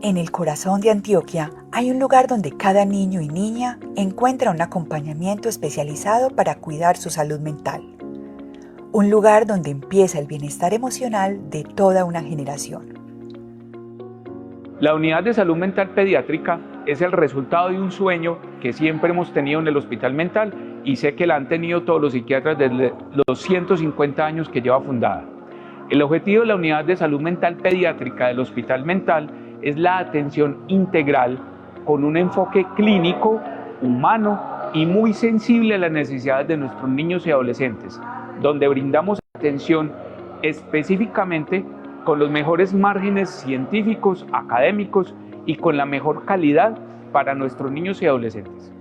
En el corazón de Antioquia hay un lugar donde cada niño y niña encuentra un acompañamiento especializado para cuidar su salud mental. Un lugar donde empieza el bienestar emocional de toda una generación. La unidad de salud mental pediátrica es el resultado de un sueño que siempre hemos tenido en el hospital mental y sé que la han tenido todos los psiquiatras desde los 150 años que lleva fundada. El objetivo de la unidad de salud mental pediátrica del hospital mental es la atención integral con un enfoque clínico, humano y muy sensible a las necesidades de nuestros niños y adolescentes, donde brindamos atención específicamente con los mejores márgenes científicos, académicos y con la mejor calidad para nuestros niños y adolescentes.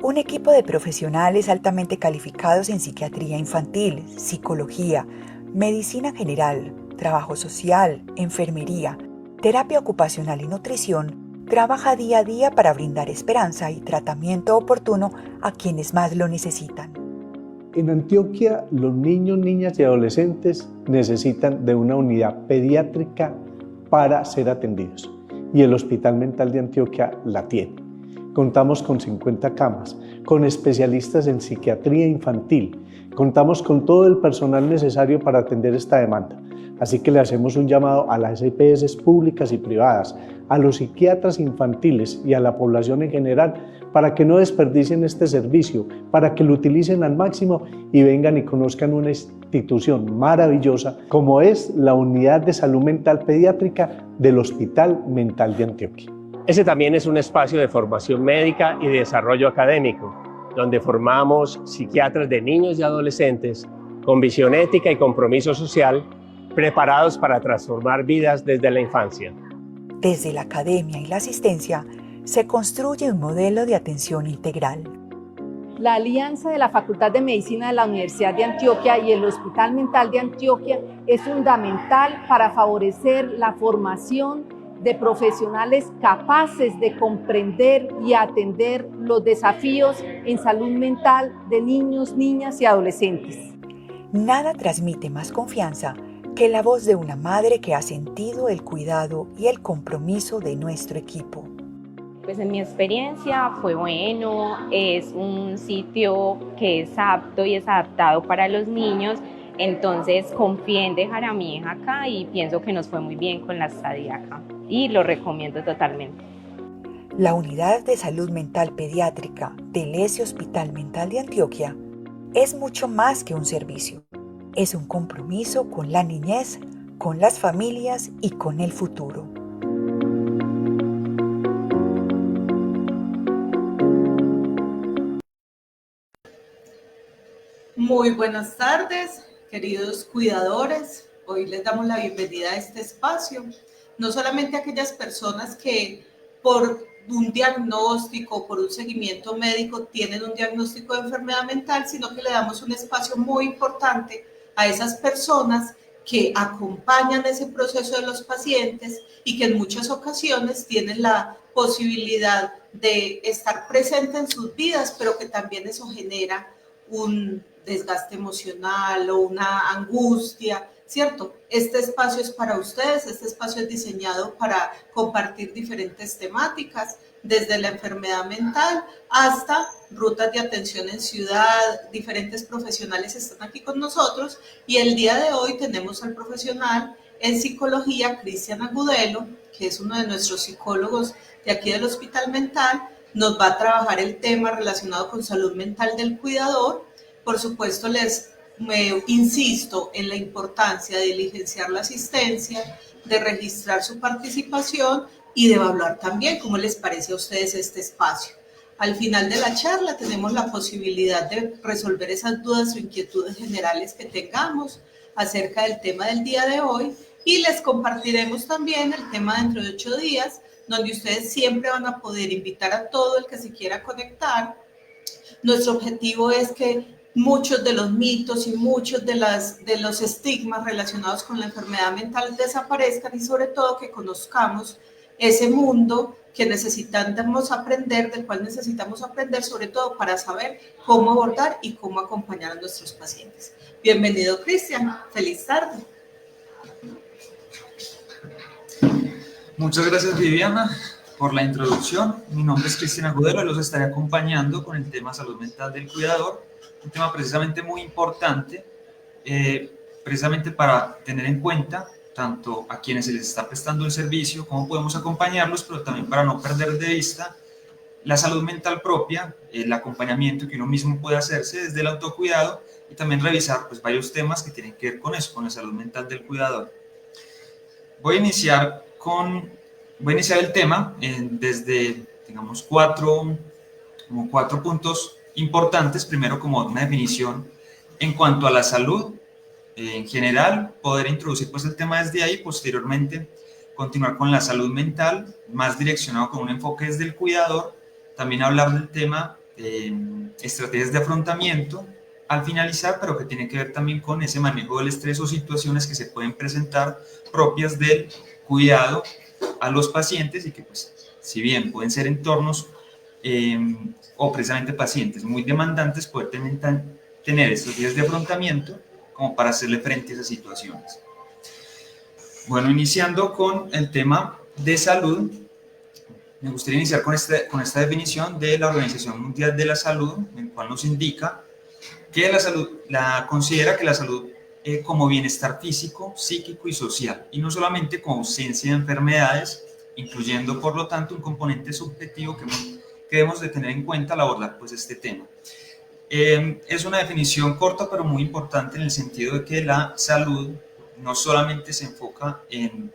Un equipo de profesionales altamente calificados en psiquiatría infantil, psicología, medicina general, trabajo social, enfermería, terapia ocupacional y nutrición trabaja día a día para brindar esperanza y tratamiento oportuno a quienes más lo necesitan. En Antioquia, los niños, niñas y adolescentes necesitan de una unidad pediátrica para ser atendidos y el Hospital Mental de Antioquia la tiene. Contamos con 50 camas, con especialistas en psiquiatría infantil, contamos con todo el personal necesario para atender esta demanda. Así que le hacemos un llamado a las EPS públicas y privadas, a los psiquiatras infantiles y a la población en general para que no desperdicien este servicio, para que lo utilicen al máximo y vengan y conozcan una institución maravillosa como es la Unidad de Salud Mental Pediátrica del Hospital Mental de Antioquia. Ese también es un espacio de formación médica y de desarrollo académico, donde formamos psiquiatras de niños y adolescentes con visión ética y compromiso social, preparados para transformar vidas desde la infancia. Desde la academia y la asistencia, se construye un modelo de atención integral. La alianza de la Facultad de Medicina de la Universidad de Antioquia y el Hospital Mental de Antioquia es fundamental para favorecer la formación de profesionales capaces de comprender y atender los desafíos en salud mental de niños, niñas y adolescentes. Nada transmite más confianza que la voz de una madre que ha sentido el cuidado y el compromiso de nuestro equipo. Pues en mi experiencia fue bueno, es un sitio que es apto y es adaptado para los niños, entonces confié en dejar a mi hija acá y pienso que nos fue muy bien con la estadía acá y lo recomiendo totalmente. La Unidad de Salud Mental Pediátrica del ESE Hospital Mental de Antioquia es mucho más que un servicio. Es un compromiso con la niñez, con las familias y con el futuro. Muy buenas tardes, queridos cuidadores. Hoy les damos la bienvenida a este espacio. No solamente a aquellas personas que por un diagnóstico, por un seguimiento médico, tienen un diagnóstico de enfermedad mental, sino que le damos un espacio muy importante a esas personas que acompañan ese proceso de los pacientes y que en muchas ocasiones tienen la posibilidad de estar presente en sus vidas, pero que también eso genera un desgaste emocional o una angustia, ¿cierto? Este espacio es para ustedes, este espacio es diseñado para compartir diferentes temáticas, desde la enfermedad mental hasta rutas de atención en ciudad. Diferentes profesionales están aquí con nosotros y el día de hoy tenemos al profesional en psicología, Cristian Agudelo, que es uno de nuestros psicólogos de aquí del Hospital Mental. Nos va a trabajar el tema relacionado con salud mental del cuidador. Por supuesto, insisto en la importancia de diligenciar la asistencia, de registrar su participación y de evaluar también cómo les parece a ustedes este espacio. Al final de la charla tenemos la posibilidad de resolver esas dudas o inquietudes generales que tengamos acerca del tema del día de hoy y les compartiremos también el tema dentro de 8 días, donde ustedes siempre van a poder invitar a todo el que se quiera conectar. Nuestro objetivo es que muchos de los mitos y muchos de los estigmas relacionados con la enfermedad mental desaparezcan y sobre todo que conozcamos ese mundo que necesitamos aprender, del cual necesitamos aprender sobre todo para saber cómo abordar y cómo acompañar a nuestros pacientes. Bienvenido, Cristian. Feliz tarde. Muchas gracias, Viviana, por la introducción. Mi nombre es Cristian Agudelo y los estaré acompañando con el tema salud mental del cuidador, un tema precisamente muy importante, precisamente para tener en cuenta tanto a quienes se les está prestando el servicio, cómo podemos acompañarlos, pero también para no perder de vista la salud mental propia, el acompañamiento que uno mismo puede hacerse desde el autocuidado y también revisar pues, varios temas que tienen que ver con eso, con la salud mental del cuidador. Voy a iniciar el tema desde, digamos, cuatro puntos importantes. Primero, como una definición en cuanto a la salud en general, poder introducir pues el tema desde ahí, posteriormente continuar con la salud mental, más direccionado con un enfoque desde el cuidador, también hablar del tema estrategias de afrontamiento, al finalizar, pero que tiene que ver también con ese manejo del estrés o situaciones que se pueden presentar propias del cuidado a los pacientes y que pues si bien pueden ser entornos o precisamente pacientes muy demandantes, poder tener estos días de afrontamiento como para hacerle frente a esas situaciones. Bueno, iniciando con el tema de salud, me gustaría iniciar con esta definición de la Organización Mundial de la Salud, en la cual nos indica que considera que la salud como bienestar físico, psíquico y social, y no solamente con ausencia de enfermedades, incluyendo por lo tanto un componente subjetivo que debemos de tener en cuenta al abordar pues, este tema. Es una definición corta pero muy importante en el sentido de que la salud no solamente se enfoca en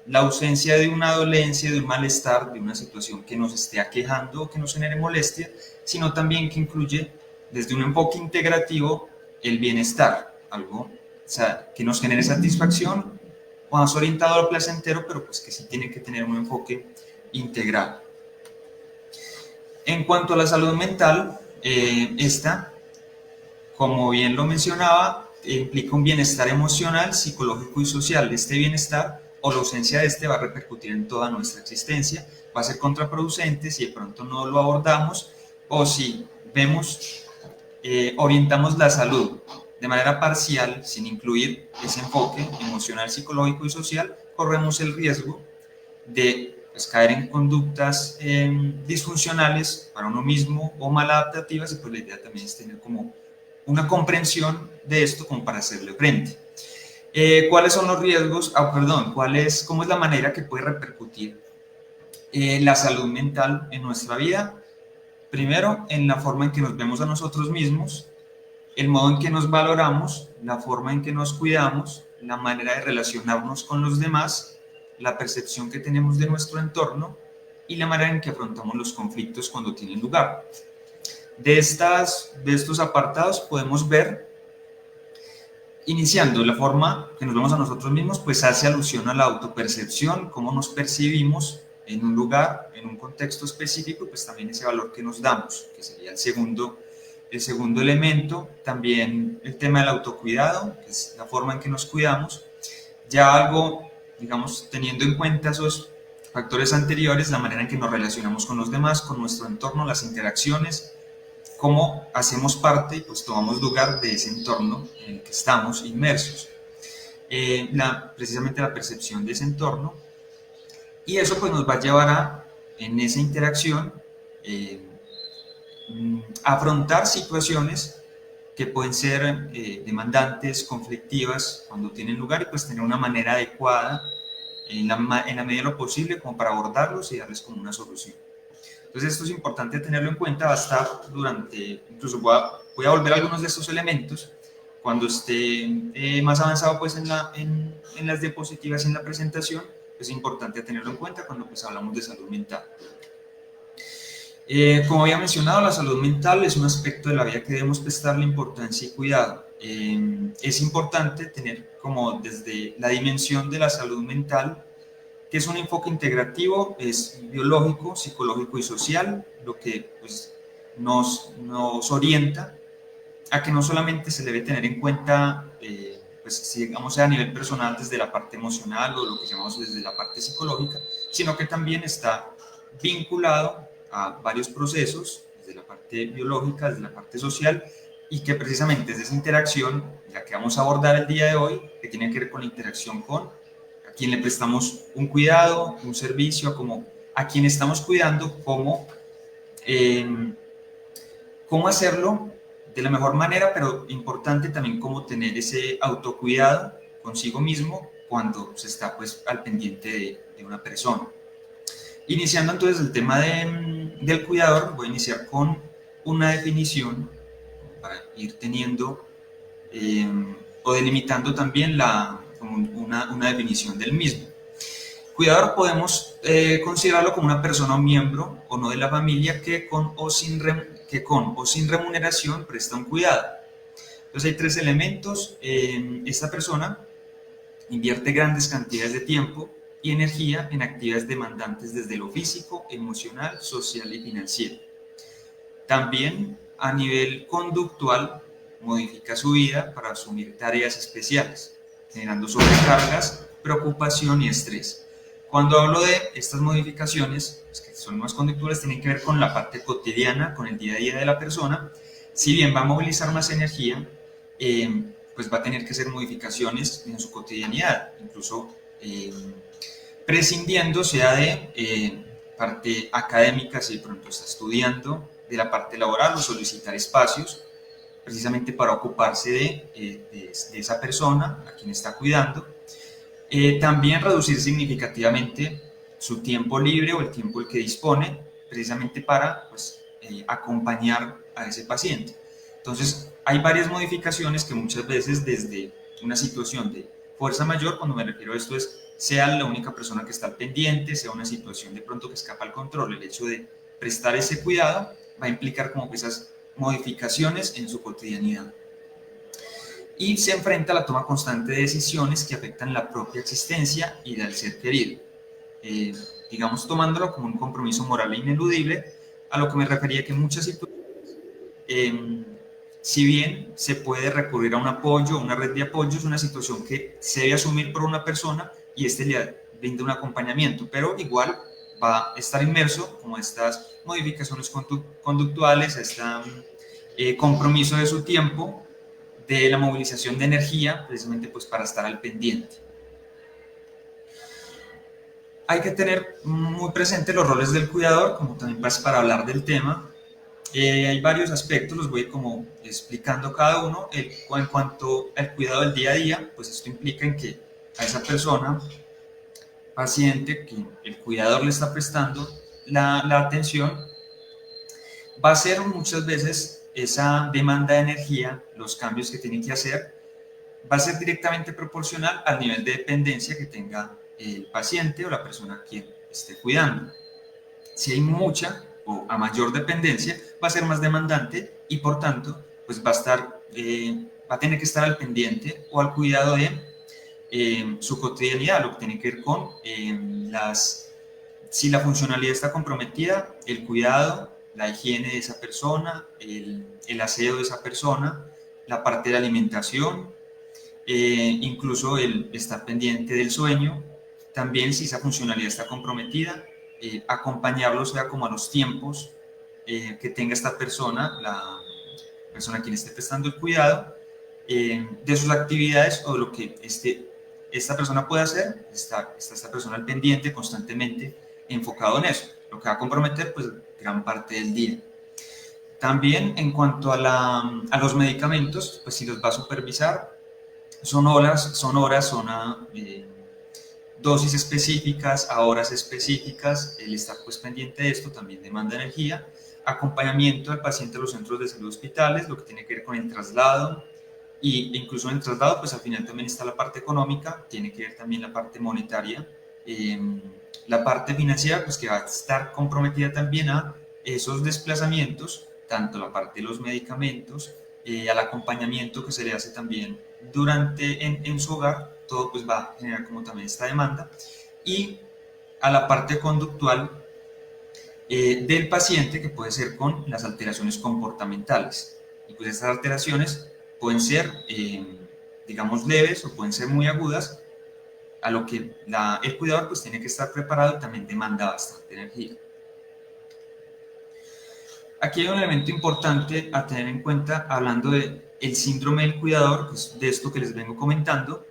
la ausencia de una dolencia, de un malestar, de una situación que nos esté aquejando o que nos genere molestia, sino también que incluye desde un enfoque integrativo el bienestar, algo que nos genere satisfacción, más orientado al placentero, pero pues que sí tiene que tener un enfoque integral. En cuanto a la salud mental, esta, como bien lo mencionaba, implica un bienestar emocional, psicológico y social. Este bienestar o la ausencia de este va a repercutir en toda nuestra existencia, va a ser contraproducente si de pronto no lo abordamos o si orientamos la salud de manera parcial, sin incluir ese enfoque emocional, psicológico y social, corremos el riesgo de pues, caer en conductas disfuncionales para uno mismo o maladaptativas, y pues la idea también es tener como una comprensión de esto como para hacerle frente. ¿Cuáles son los riesgos? ¿Cómo es la manera que puede repercutir la salud mental en nuestra vida? Primero, en la forma en que nos vemos a nosotros mismos, el modo en que nos valoramos, la forma en que nos cuidamos, la manera de relacionarnos con los demás, la percepción que tenemos de nuestro entorno y la manera en que afrontamos los conflictos cuando tienen lugar. De estos apartados podemos ver, iniciando la forma que nos vemos a nosotros mismos, pues hace alusión a la autopercepción, cómo nos percibimos en un lugar, en un contexto específico, pues también ese valor que nos damos, que sería el segundo elemento. También el tema del autocuidado, que es la forma en que nos cuidamos. Ya algo, digamos, teniendo en cuenta esos factores anteriores, la manera en que nos relacionamos con los demás, con nuestro entorno, las interacciones, cómo hacemos parte y pues tomamos lugar de ese entorno en el que estamos inmersos. Precisamente la percepción de ese entorno, y eso pues nos va a llevar en esa interacción, afrontar situaciones que pueden ser demandantes, conflictivas cuando tienen lugar, y pues tener una manera adecuada en la medida de lo posible como para abordarlos y darles como una solución. Entonces esto es importante tenerlo en cuenta, va a estar incluso voy a volver a algunos de estos elementos cuando esté más avanzado pues en las diapositivas y en la presentación. Es importante tenerlo en cuenta cuando pues hablamos de salud mental. Como había mencionado, la salud mental es un aspecto de la vida que debemos prestarle importancia y cuidado. Es importante tener como desde la dimensión de la salud mental, que es un enfoque integrativo, es biológico, psicológico y social, lo que pues, nos orienta a que no solamente se debe tener en cuenta, pues, si digamos a nivel personal desde la parte emocional o lo que llamamos desde la parte psicológica, sino que también está vinculado a varios procesos, desde la parte biológica, desde la parte social, y que precisamente es esa interacción la que vamos a abordar el día de hoy, que tiene que ver con la interacción con a quien le prestamos un cuidado, un servicio, a quien estamos cuidando, cómo hacerlo de la mejor manera, pero importante también cómo tener ese autocuidado consigo mismo cuando se está pues al pendiente de una persona. Iniciando entonces el tema del cuidador, voy a iniciar con una definición para ir teniendo o delimitando también una definición del mismo. Cuidador podemos considerarlo como una persona o miembro o no de la familia que con o sin remuneración presta un cuidado. Entonces hay tres elementos. Esta persona invierte grandes cantidades de tiempo y energía en actividades demandantes desde lo físico, emocional, social y financiero. También a nivel conductual modifica su vida para asumir tareas especiales, generando sobrecargas, preocupación y estrés. Cuando hablo de estas modificaciones, pues que son más conductuales, tienen que ver con la parte cotidiana, con el día a día de la persona. Si bien va a movilizar más energía, pues va a tener que hacer modificaciones en su cotidianidad, incluso prescindiendo sea de parte académica, si de pronto está estudiando, de la parte laboral o solicitar espacios, precisamente para ocuparse de esa persona a quien está cuidando. También reducir significativamente su tiempo libre o el tiempo el que dispone, precisamente para pues, acompañar a ese paciente. Entonces, hay varias modificaciones que muchas veces desde una situación de fuerza mayor, cuando me refiero a esto es, sea la única persona que está al pendiente, sea una situación de pronto que escapa al control, el hecho de prestar ese cuidado va a implicar como que esas modificaciones en su cotidianidad. Y se enfrenta a la toma constante de decisiones que afectan la propia existencia y del ser querido. Digamos, tomándolo como un compromiso moral e ineludible, a lo que me refería que en muchas situaciones, si bien se puede recurrir a un apoyo, una red de apoyo, es una situación que se debe asumir por una persona y le brinda un acompañamiento, pero igual va a estar inmerso como estas modificaciones conductuales, este compromiso de su tiempo, de la movilización de energía, precisamente pues para estar al pendiente. Hay que tener muy presente los roles del cuidador, como también para hablar del tema. Hay varios aspectos, los voy como explicando cada uno. En cuanto al cuidado del día a día, pues esto implica en que a esa persona, paciente, que el cuidador le está prestando la atención, va a ser muchas veces esa demanda de energía, los cambios que tiene que hacer, va a ser directamente proporcional al nivel de dependencia que tenga el paciente o la persona a quien esté cuidando. Si hay mucha o a mayor dependencia, va a ser más demandante y por tanto pues va a tener que estar al pendiente o al cuidado de su cotidianidad, lo que tiene que ver con si la funcionalidad está comprometida, el cuidado, la higiene de esa persona, el aseo de esa persona, la parte de la alimentación, incluso el estar pendiente del sueño. También si esa funcionalidad está comprometida, acompañarlo sea como a los tiempos que tenga esta persona, la persona a quien esté prestando el cuidado, de sus actividades o de lo que esta persona puede hacer, está esta persona al pendiente constantemente enfocado en eso, lo que va a comprometer pues gran parte del día. También en cuanto a los medicamentos, pues si los va a supervisar, son dosis específicas, a horas específicas, el estar pues pendiente de esto también demanda energía. Acompañamiento al paciente a los centros de salud hospitales, lo que tiene que ver con el traslado, y incluso en el traslado pues al final también está la parte económica, tiene que ver también la parte monetaria, la parte financiera pues que va a estar comprometida también a esos desplazamientos, tanto la parte de los medicamentos, al acompañamiento que se le hace también en su hogar, todo pues va a generar como también esta demanda, y a la parte conductual del paciente, que puede ser con las alteraciones comportamentales. Y pues estas alteraciones pueden ser, digamos, leves o pueden ser muy agudas, a lo que el cuidador pues tiene que estar preparado y también demanda bastante energía. Aquí hay un elemento importante a tener en cuenta hablando del síndrome del cuidador, pues de esto que les vengo comentando.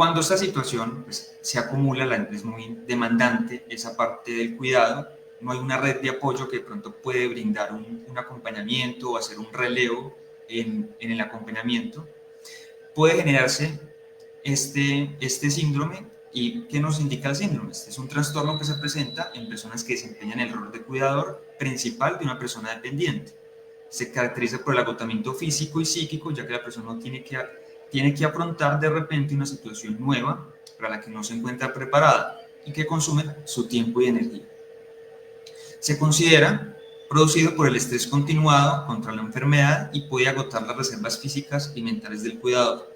Cuando esta situación pues, se acumula, es muy demandante esa parte del cuidado, no hay una red de apoyo que de pronto puede brindar un acompañamiento o hacer un relevo en el acompañamiento, puede generarse este síndrome. ¿Y qué nos indica el síndrome? Este es un trastorno que se presenta en personas que desempeñan el rol de cuidador principal de una persona dependiente. Se caracteriza por el agotamiento físico y psíquico, ya que la persona tiene que afrontar de repente una situación nueva para la que no se encuentra preparada y que consume su tiempo y energía. Se considera producido por el estrés continuado contra la enfermedad y puede agotar las reservas físicas y mentales del cuidador.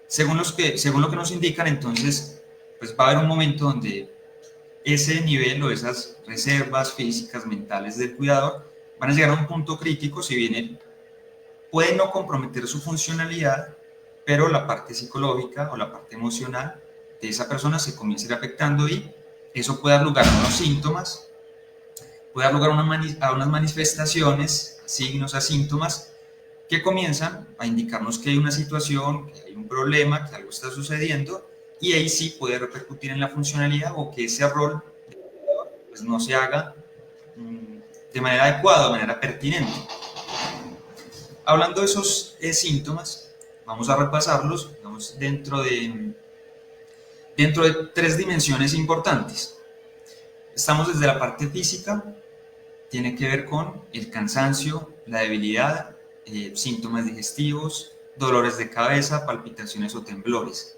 Según lo que nos indican, entonces, pues va a haber un momento donde ese nivel o esas reservas físicas, mentales del cuidador van a llegar a un punto crítico, si bien puede no comprometer su funcionalidad, pero la parte psicológica o la parte emocional de esa persona se comienza a ir afectando y eso puede dar lugar a unos síntomas, puede dar lugar a unas manifestaciones, signos, a síntomas que comienzan a indicarnos que hay una situación, que hay un problema, que algo está sucediendo, y ahí sí puede repercutir en la funcionalidad o que ese rol pues, no se haga de manera adecuada, de manera pertinente. Hablando de esos síntomas, vamos a repasarlos digamos, dentro de 3 dimensiones importantes. Estamos desde la parte física, tiene que ver con el cansancio, la debilidad, síntomas digestivos, dolores de cabeza, palpitaciones o temblores.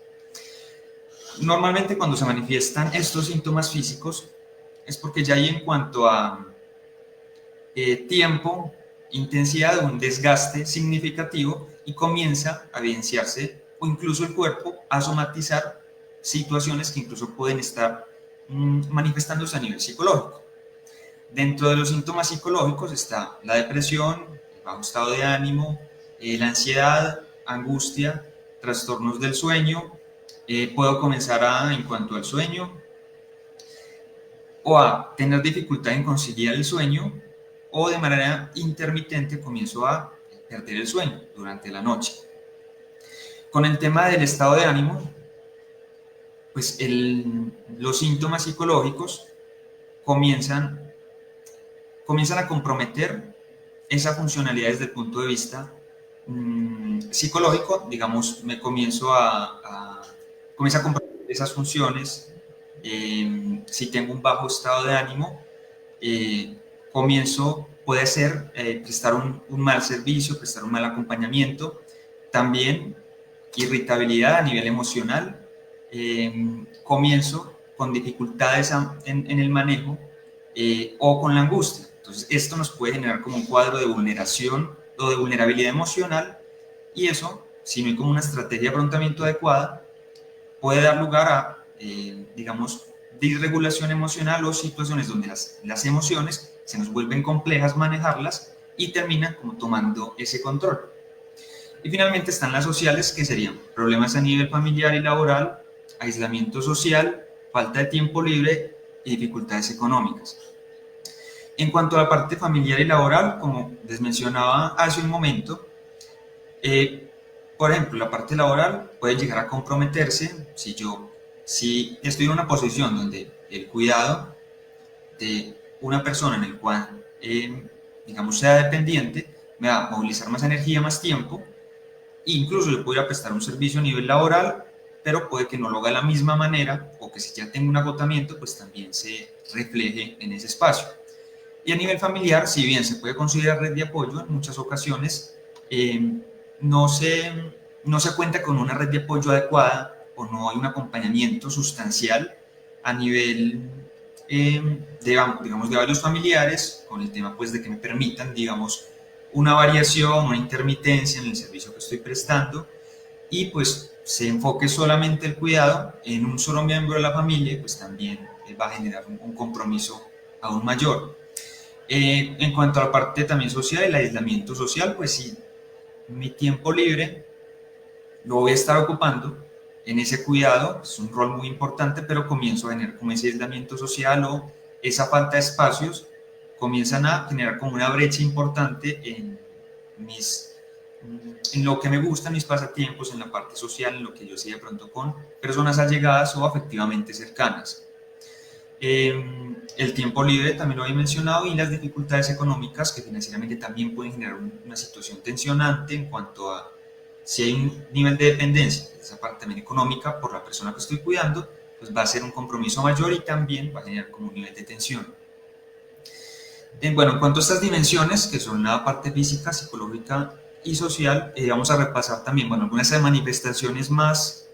Normalmente cuando se manifiestan estos síntomas físicos es porque ya hay en cuanto a tiempo, intensidad, un desgaste significativo y comienza a evidenciarse o incluso el cuerpo a somatizar situaciones que incluso pueden estar manifestándose a nivel psicológico. Dentro de los síntomas psicológicos está la depresión, el bajo estado de ánimo, la ansiedad, angustia, trastornos del sueño. Puedo comenzar en cuanto al sueño, o a tener dificultad en conciliar el sueño, o de manera intermitente comienzo a perder el sueño durante la noche. Con el tema del estado de ánimo, pues los síntomas psicológicos comienzan a comprometer esa funcionalidad desde el punto de vista psicológico, digamos, comienza a comprometer esas funciones. Si tengo un bajo estado de ánimo, puede ser prestar un mal servicio, prestar un mal acompañamiento, también irritabilidad a nivel emocional, comienzo con dificultades en el manejo o con la angustia. Entonces esto nos puede generar como un cuadro de vulneración o de vulnerabilidad emocional y eso, si no hay como una estrategia de afrontamiento adecuada, puede dar lugar a, digamos, disregulación emocional o situaciones donde las emociones se nos vuelven complejas manejarlas y terminan como tomando ese control. Y finalmente están las sociales, que serían problemas a nivel familiar y laboral, aislamiento social, falta de tiempo libre y dificultades económicas. En cuanto a la parte familiar y laboral, como les mencionaba hace un momento, por ejemplo, la parte laboral puede llegar a comprometerse si estoy en una posición donde el cuidado de una persona en el cual, digamos, sea dependiente, me va a movilizar más energía, más tiempo, incluso yo pudiera prestar un servicio a nivel laboral, pero puede que no lo haga de la misma manera, o que si ya tengo un agotamiento, pues también se refleje en ese espacio. Y a nivel familiar, si bien se puede considerar red de apoyo, en muchas ocasiones no se cuenta con una red de apoyo adecuada o no hay un acompañamiento sustancial a nivel, digamos, de varios familiares, con el tema pues de que me permitan, digamos, una variación, una intermitencia en el servicio que estoy prestando y pues se enfoque solamente el cuidado en un solo miembro de la familia, pues también va a generar un compromiso aún mayor. En cuanto a la parte también social, el aislamiento social, pues sí, mi tiempo libre lo voy a estar ocupando en ese cuidado, es un rol muy importante, pero comienzo a generar como ese aislamiento social o esa falta de espacios, comienzan a generar como una brecha importante en mis en lo que me gusta, en mis pasatiempos, en la parte social, en lo que yo sé de pronto con personas allegadas o afectivamente cercanas. El tiempo libre también lo había mencionado, y las dificultades económicas que financieramente también pueden generar una situación tensionante en cuanto a si hay un nivel de dependencia, esa parte también económica por la persona que estoy cuidando, pues va a ser un compromiso mayor y también va a generar como un nivel de tensión. Bueno, en cuanto a estas dimensiones, que son la parte física, psicológica y social, vamos a repasar también, bueno, algunas de las manifestaciones más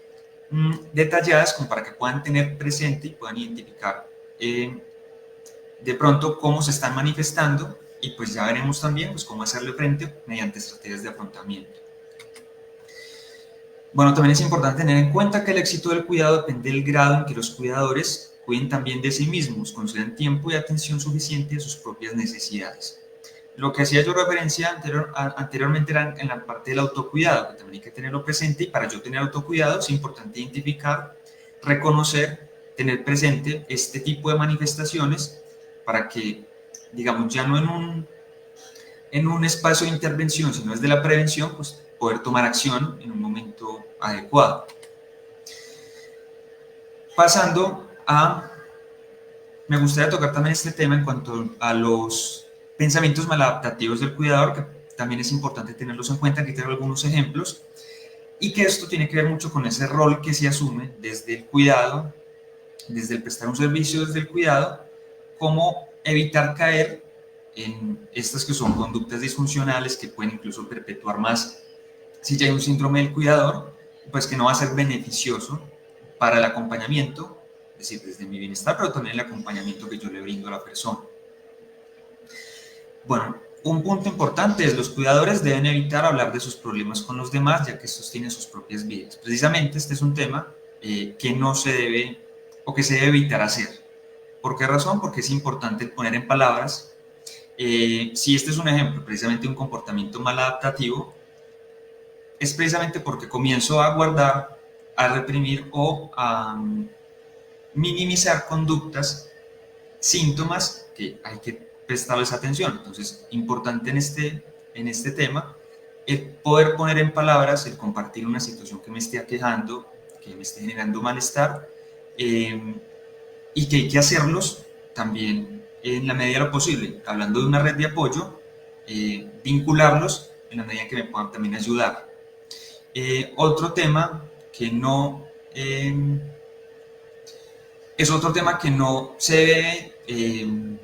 detalladas, como para que puedan tener presente y puedan identificar de pronto cómo se están manifestando, y pues ya veremos también pues cómo hacerle frente mediante estrategias de afrontamiento. Bueno, también es importante tener en cuenta que el éxito del cuidado depende del grado en que los cuidadores cuiden también de sí mismos, concedan tiempo y atención suficiente a sus propias necesidades. Lo que hacía yo referencia anteriormente era en la parte del autocuidado, que también hay que tenerlo presente, y para yo tener autocuidado es importante identificar, reconocer, tener presente este tipo de manifestaciones para que, digamos, ya no en un espacio de intervención, sino desde la prevención, pues poder tomar acción en un momento adecuado. Pasando a, me gustaría tocar también este tema en cuanto a los pensamientos maladaptativos del cuidador, que también es importante tenerlos en cuenta. Aquí tengo algunos ejemplos, y que esto tiene que ver mucho con ese rol que se asume desde el cuidado, desde el prestar un servicio desde el cuidado, cómo evitar caer en estas que son conductas disfuncionales que pueden incluso perpetuar más si ya hay un síndrome del cuidador, pues que no va a ser beneficioso para el acompañamiento, es decir, desde mi bienestar, pero también el acompañamiento que yo le brindo a la persona. Bueno, un punto importante es los cuidadores deben evitar hablar de sus problemas con los demás, ya que estos tienen sus propias vidas. Precisamente este es un tema que no se debe o que se debe evitar hacer. ¿Por qué razón? Porque es importante poner en palabras, si este es un ejemplo precisamente de un comportamiento maladaptativo, es precisamente porque comienzo a guardar, a reprimir o a minimizar conductas, síntomas que hay que prestarles atención. Entonces, importante en este tema, el poder poner en palabras, el compartir una situación que me esté aquejando, que me esté generando malestar, y que hay que hacerlos también en la medida de lo posible, hablando de una red de apoyo, vincularlos en la medida en que me puedan también ayudar. Otro tema que no es otro tema que no se debe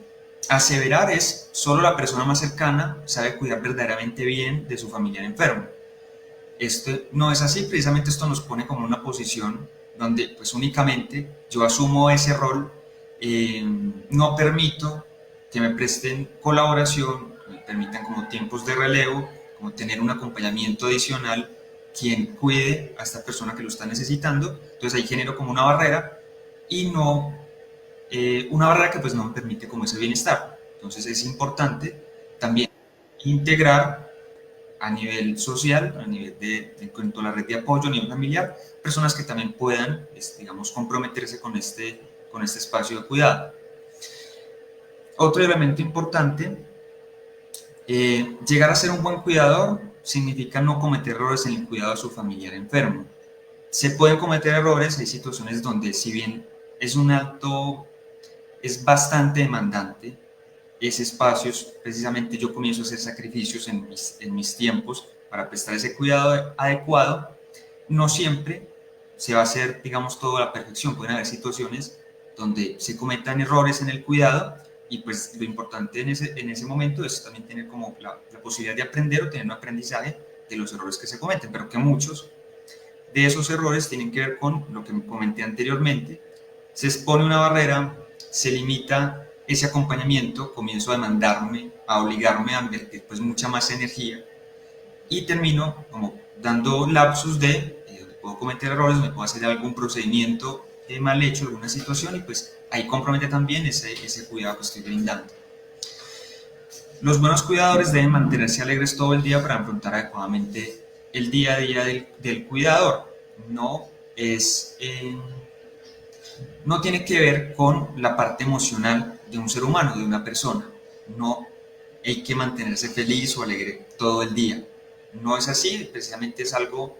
aseverar es solo la persona más cercana sabe cuidar verdaderamente bien de su familiar enfermo. Esto no es así, precisamente esto nos pone como una posición donde pues únicamente yo asumo ese rol, no permito que me presten colaboración, me permitan como tiempos de relevo, como tener un acompañamiento adicional, quien cuide a esta persona que lo está necesitando. Entonces ahí genero como una barrera, y no una barrera que pues no me permite como ese bienestar. Entonces es importante también integrar a nivel social, a nivel en cuanto a la red de apoyo, a nivel familiar, personas que también puedan, digamos, comprometerse con este espacio de cuidado. Otro elemento importante, llegar a ser un buen cuidador significa no cometer errores en el cuidado de su familiar enfermo. Se pueden cometer errores, hay situaciones donde si bien es bastante demandante ese espacio, precisamente yo comienzo a hacer sacrificios en mis tiempos para prestar ese cuidado adecuado. No siempre se va a hacer, digamos, todo a la perfección. Pueden haber situaciones donde se cometan errores en el cuidado, y pues lo importante en ese momento es también tener como la posibilidad de aprender o tener un aprendizaje de los errores que se cometen, pero que muchos de esos errores tienen que ver con lo que comenté anteriormente. Se expone una barrera, se limita ese acompañamiento, comienzo a demandarme, a obligarme a invertir pues mucha más energía, y termino como dando lapsus de donde puedo cometer errores, me puedo hacer algún procedimiento mal hecho, alguna situación, y pues ahí compromete también ese cuidado que estoy brindando. Los buenos cuidadores deben mantenerse alegres todo el día para afrontar adecuadamente el día a día del cuidador. No tiene que ver con la parte emocional de un ser humano, de una persona. No hay que mantenerse feliz o alegre todo el día. no es así, precisamente es algo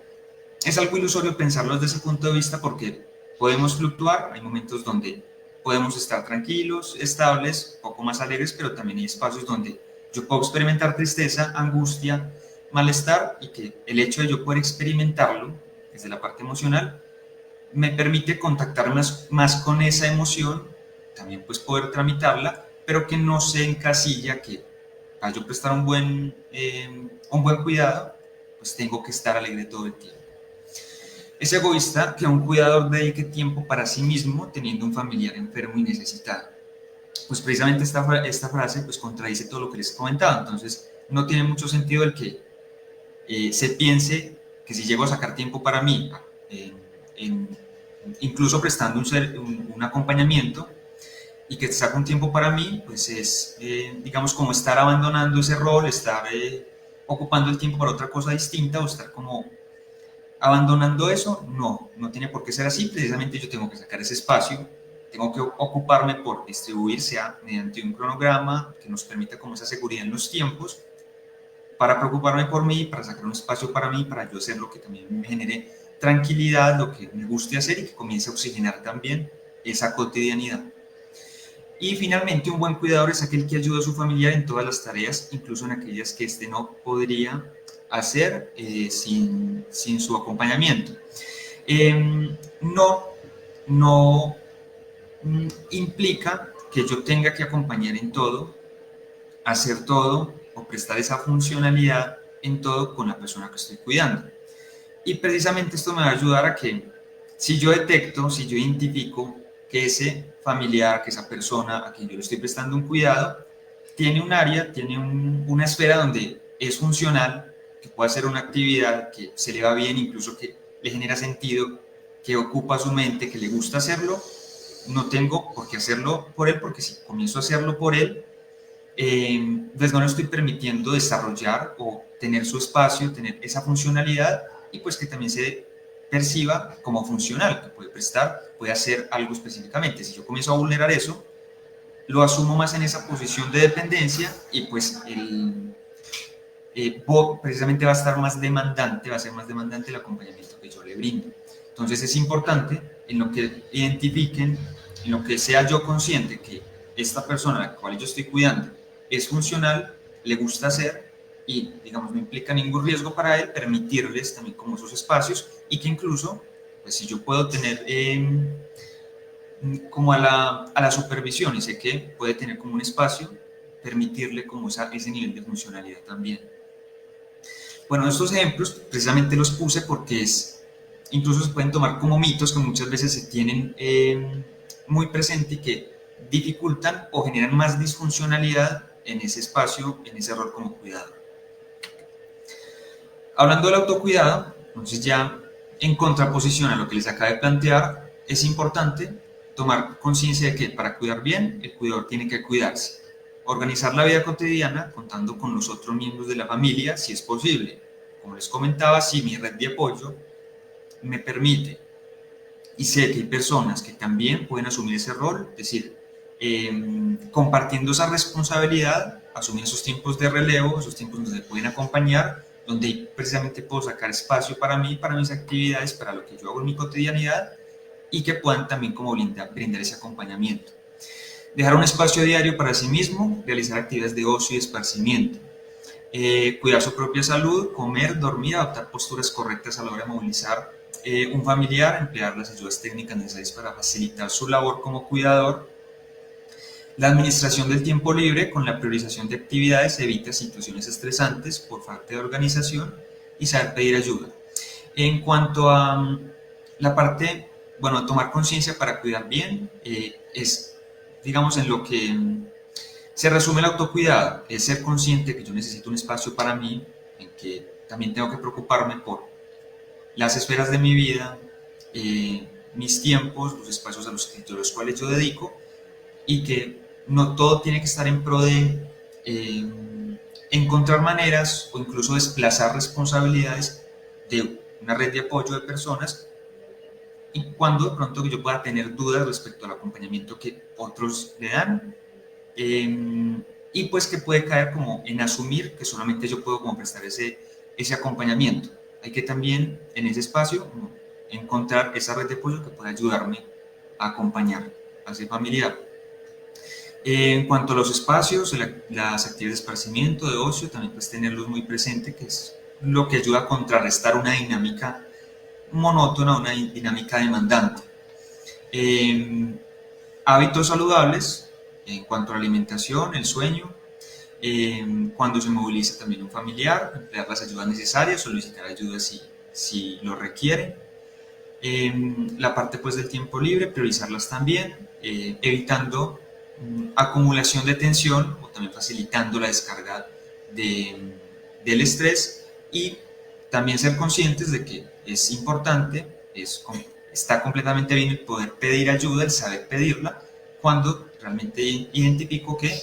ilusorio pensarlo desde ese punto de vista porque podemos fluctuar, hay momentos donde podemos estar tranquilos, estables, un poco más alegres, pero también hay espacios donde yo puedo experimentar tristeza, angustia, malestar y que el hecho de yo poder experimentarlo desde la parte emocional me permite contactar más con esa emoción, también pues poder tramitarla, pero que no se encasilla que para yo prestar un buen cuidado, pues tengo que estar alegre todo el tiempo. Es egoísta que un cuidador dedique tiempo para sí mismo teniendo un familiar enfermo y necesitado. Pues precisamente esta frase pues contradice todo lo que les he comentado, entonces no tiene mucho sentido el que se piense que si llego a sacar tiempo para mí, incluso prestando un acompañamiento, y que saco un tiempo para mí, pues es, digamos, como estar abandonando ese rol, estar ocupando el tiempo para otra cosa distinta o estar como abandonando eso. No tiene por qué ser así, precisamente yo tengo que sacar ese espacio, tengo que ocuparme por distribuir, sea mediante un cronograma que nos permita como esa seguridad en los tiempos, para preocuparme por mí, para sacar un espacio para mí, para yo hacer lo que también me genere tranquilidad, lo que me guste hacer y que comience a oxigenar también esa cotidianidad. Y finalmente, un buen cuidador es aquel que ayuda a su familiar en todas las tareas, incluso en aquellas que éste no podría hacer sin su acompañamiento. No implica que yo tenga que acompañar en todo, hacer todo o prestar esa funcionalidad en todo con la persona que estoy cuidando. Y precisamente esto me va a ayudar a que si yo detecto, si yo identifico que ese familiar, que esa persona a quien yo le estoy prestando un cuidado, tiene un área, tiene una esfera donde es funcional, que puede hacer una actividad que se le va bien, incluso que le genera sentido, que ocupa su mente, que le gusta hacerlo, no tengo por qué hacerlo por él, porque si comienzo a hacerlo por él, pues no le estoy permitiendo desarrollar o tener su espacio, tener esa funcionalidad y pues que también se perciba como funcional, que puede prestar, puede hacer algo específicamente. Si yo comienzo a vulnerar eso, lo asumo más en esa posición de dependencia y pues precisamente va a estar más demandante, va a ser más demandante el acompañamiento que yo le brindo. Entonces es importante en lo que identifiquen, en lo que sea yo consciente que esta persona a la cual yo estoy cuidando es funcional, le gusta hacer y, digamos, no implica ningún riesgo para él, permitirles también como esos espacios y que incluso, pues si yo puedo tener como a la supervisión y sé que puede tener como un espacio, permitirle como ese nivel de funcionalidad también. Bueno, estos ejemplos precisamente los puse porque incluso se pueden tomar como mitos que muchas veces se tienen muy presente y que dificultan o generan más disfuncionalidad en ese espacio, en ese rol como cuidador. Hablando del autocuidado, entonces ya en contraposición a lo que les acabo de plantear, es importante tomar conciencia de que para cuidar bien, el cuidador tiene que cuidarse. Organizar la vida cotidiana contando con los otros miembros de la familia, si es posible. Como les comentaba, si mi red de apoyo me permite y sé que hay personas que también pueden asumir ese rol, es decir, compartiendo esa responsabilidad, asumir esos tiempos de relevo, esos tiempos donde se pueden acompañar, donde precisamente puedo sacar espacio para mí, para mis actividades, para lo que yo hago en mi cotidianidad y que puedan también como brindar ese acompañamiento. Dejar un espacio diario para sí mismo, realizar actividades de ocio y esparcimiento, cuidar su propia salud, comer, dormir, adoptar posturas correctas a la hora de movilizar un familiar, emplear las ayudas técnicas necesarias para facilitar su labor como cuidador. La administración del tiempo libre con la priorización de actividades evita situaciones estresantes por falta de organización y saber pedir ayuda. En cuanto a la parte, bueno, tomar conciencia para cuidar bien, es, digamos, en lo que se resume el autocuidado, es ser consciente que yo necesito un espacio para mí, en que también tengo que preocuparme por las esferas de mi vida, mis tiempos, los espacios a los cuales yo dedico, y que no todo tiene que estar en pro de encontrar maneras o incluso desplazar responsabilidades de una red de apoyo de personas, y cuando de pronto yo pueda tener dudas respecto al acompañamiento que otros le dan, y pues que puede caer como en asumir que solamente yo puedo como prestar ese ese acompañamiento. Hay que también en ese espacio encontrar esa red de apoyo que pueda ayudarme a acompañar a ese familiar. En cuanto a los espacios, las actividades de esparcimiento, de ocio, también pues tenerlos muy presente, que es lo que ayuda a contrarrestar una dinámica monótona, una dinámica demandante. Hábitos saludables en cuanto a la alimentación, el sueño, cuando se moviliza también un familiar, emplear las ayudas necesarias, solicitar ayuda si lo requiere. La parte pues del tiempo libre, priorizarlas también, evitando acumulación de tensión o también facilitando la descarga del estrés, y también ser conscientes de que es importante, está completamente bien el poder pedir ayuda, el saber pedirla, cuando realmente identifico que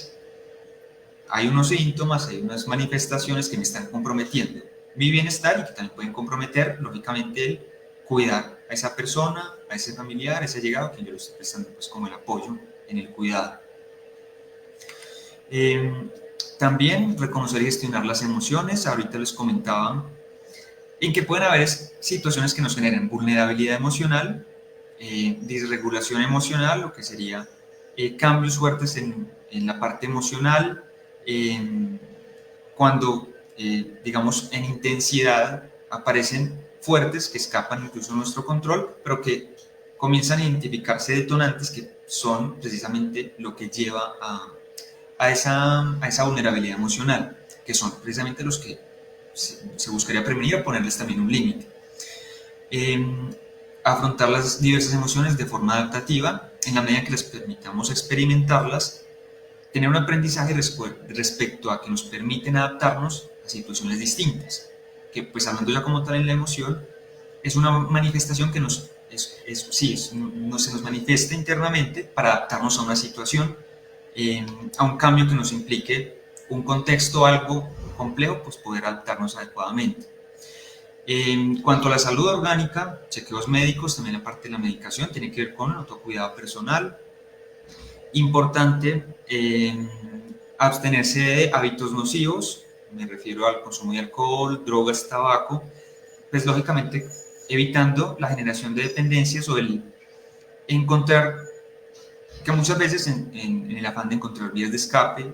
hay unos síntomas, hay unas manifestaciones que me están comprometiendo mi bienestar y que también pueden comprometer, lógicamente, el cuidar a esa persona, a ese familiar, a ese allegado, que yo le estoy prestando pues como el apoyo en el cuidado. También reconocer y gestionar las emociones. Ahorita les comentaba en que pueden haber situaciones que nos generan vulnerabilidad emocional, disregulación emocional, lo que sería cambios fuertes en la parte emocional, cuando, digamos, en intensidad aparecen fuertes que escapan incluso a nuestro control, pero que comienzan a identificarse detonantes que son precisamente lo que lleva a esa vulnerabilidad emocional, que son precisamente los que se buscaría prevenir o ponerles también un límite. Afrontar las diversas emociones de forma adaptativa, en la medida que les permitamos experimentarlas, tener un aprendizaje respecto a que nos permiten adaptarnos a situaciones distintas, que pues hablando ya como tal en la emoción, es una manifestación que se nos manifiesta internamente para adaptarnos a una situación, a un cambio que nos implique un contexto algo complejo, pues poder adaptarnos adecuadamente. En cuanto a la salud orgánica, chequeos médicos, también la parte de la medicación tiene que ver con el autocuidado personal. Importante abstenerse de hábitos nocivos, me refiero al consumo de alcohol, drogas, tabaco, pues lógicamente evitando la generación de dependencias o el encontrar, que muchas veces en el afán de encontrar vías de escape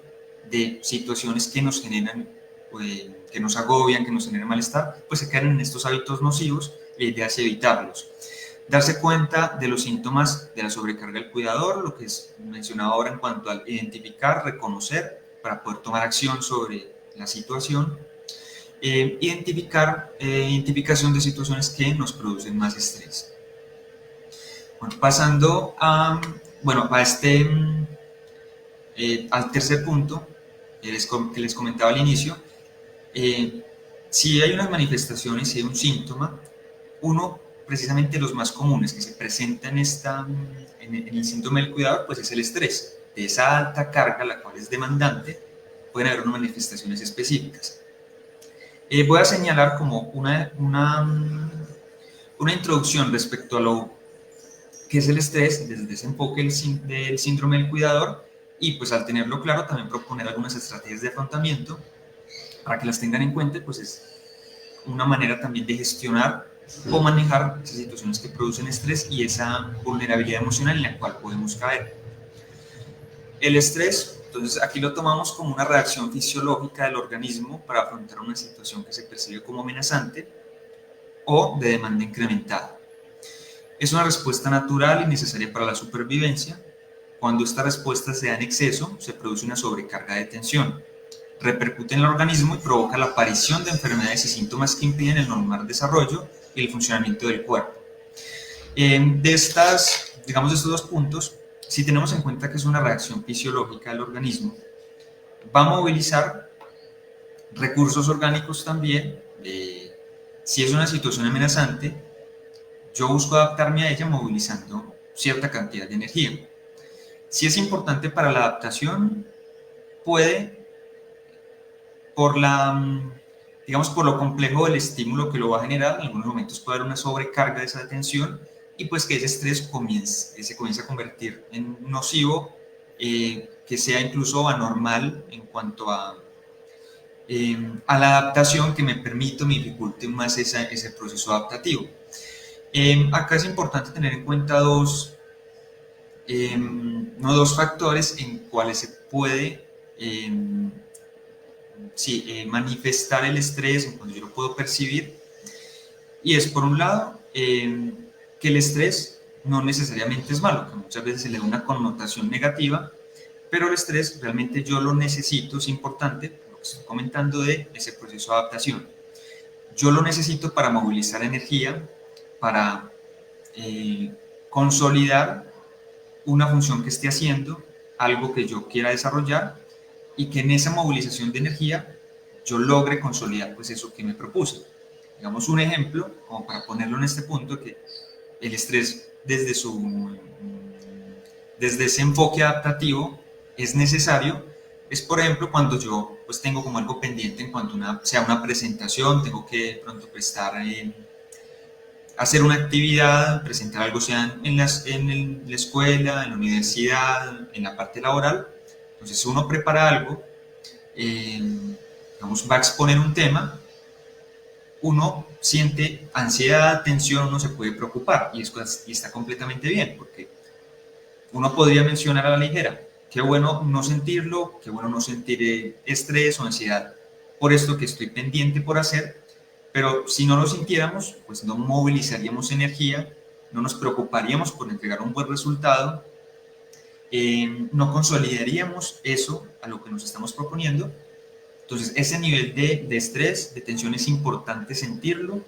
de situaciones que nos generan, que nos agobian, que nos generan malestar, pues se quedan en estos hábitos nocivos, y la idea es evitarlos. Darse cuenta de los síntomas de la sobrecarga del cuidador, lo que es mencionado ahora en cuanto a identificar, reconocer, para poder tomar acción sobre la situación. Identificación de situaciones que nos producen más estrés. Bueno, pasando al tercer punto que les comentaba al inicio, si hay unas manifestaciones, si hay un síntoma, precisamente los más comunes que se presentan en el síntoma del cuidador, pues es el estrés. De esa alta carga, la cual es demandante, pueden haber unas manifestaciones específicas. Voy a señalar como una introducción respecto a lo que es el estrés desde ese enfoque del síndrome del cuidador, y pues al tenerlo claro también proponer algunas estrategias de afrontamiento para que las tengan en cuenta, pues es una manera también de gestionar o manejar esas situaciones que producen estrés y esa vulnerabilidad emocional en la cual podemos caer. El estrés, entonces aquí lo tomamos como una reacción fisiológica del organismo para afrontar una situación que se percibe como amenazante o de demanda incrementada. Es una respuesta natural y necesaria para la supervivencia. Cuando esta respuesta se da en exceso, se produce una sobrecarga de tensión, repercute en el organismo y provoca la aparición de enfermedades y síntomas que impiden el normal desarrollo y el funcionamiento del cuerpo. De estos dos puntos, si tenemos en cuenta que es una reacción fisiológica del organismo, va a movilizar recursos orgánicos también. Si es una situación amenazante, yo busco adaptarme a ella movilizando cierta cantidad de energía. Si es importante para la adaptación, puede, por lo complejo del estímulo que lo va a generar, en algunos momentos puede haber una sobrecarga de esa tensión y pues que ese estrés se comience a convertir en nocivo, que sea incluso anormal en cuanto a a la adaptación que me permite o me dificulte más ese proceso adaptativo. Acá es importante tener en cuenta dos factores en cuales se puede manifestar el estrés, en cuando yo lo puedo percibir, y es por un lado que el estrés no necesariamente es malo, que muchas veces se le da una connotación negativa, pero el estrés realmente yo lo necesito, es importante, lo que estoy comentando de ese proceso de adaptación. Yo lo necesito para movilizar energía, para consolidar una función que esté haciendo, algo que yo quiera desarrollar, y que en esa movilización de energía yo logre consolidar pues eso que me propuse. Digamos un ejemplo, como para ponerlo en este punto, que el estrés desde ese enfoque adaptativo es necesario, es por ejemplo cuando yo pues tengo como algo pendiente en cuanto sea una presentación, tengo que de pronto hacer una actividad, presentar algo sea en la escuela, en la universidad, en la parte laboral. Entonces uno prepara algo, va a exponer un tema, uno siente ansiedad, tensión, uno se puede preocupar y está completamente bien, porque uno podría mencionar a la ligera, qué bueno no sentirlo, qué bueno no sentir estrés o ansiedad por esto que estoy pendiente por hacer, pero si no lo sintiéramos, pues no movilizaríamos energía, no nos preocuparíamos por entregar un buen resultado, no consolidaríamos eso a lo que nos estamos proponiendo. Entonces ese nivel de estrés, de tensión es importante sentirlo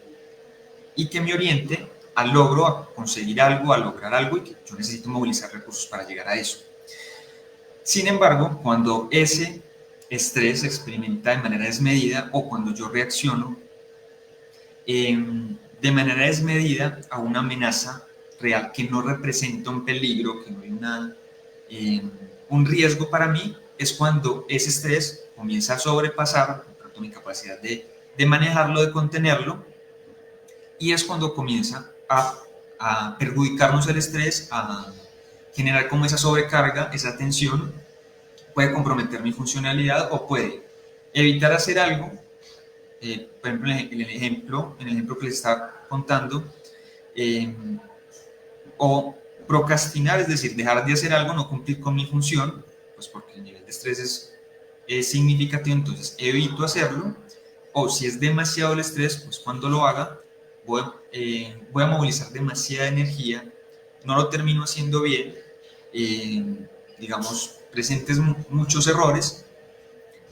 y que me oriente al logro, a conseguir algo, a lograr algo, y que yo necesito movilizar recursos para llegar a eso. Sin embargo, cuando ese estrés se experimenta de manera desmedida o cuando yo reacciono de manera desmedida a una amenaza real que no representa un peligro, que no hay un riesgo para mí, es cuando ese estrés comienza a sobrepasar mi capacidad de manejarlo, de contenerlo, y es cuando comienza a perjudicarnos el estrés, a generar como esa sobrecarga, esa tensión, puede comprometer mi funcionalidad o puede evitar hacer algo. Por ejemplo, en el ejemplo que les estaba contando, o procrastinar, es decir, dejar de hacer algo, no cumplir con mi función, pues porque el nivel de estrés es significativo, entonces evito hacerlo, o si es demasiado el estrés, pues cuando lo haga voy a movilizar demasiada energía, no lo termino haciendo bien, digamos, presentes muchos errores,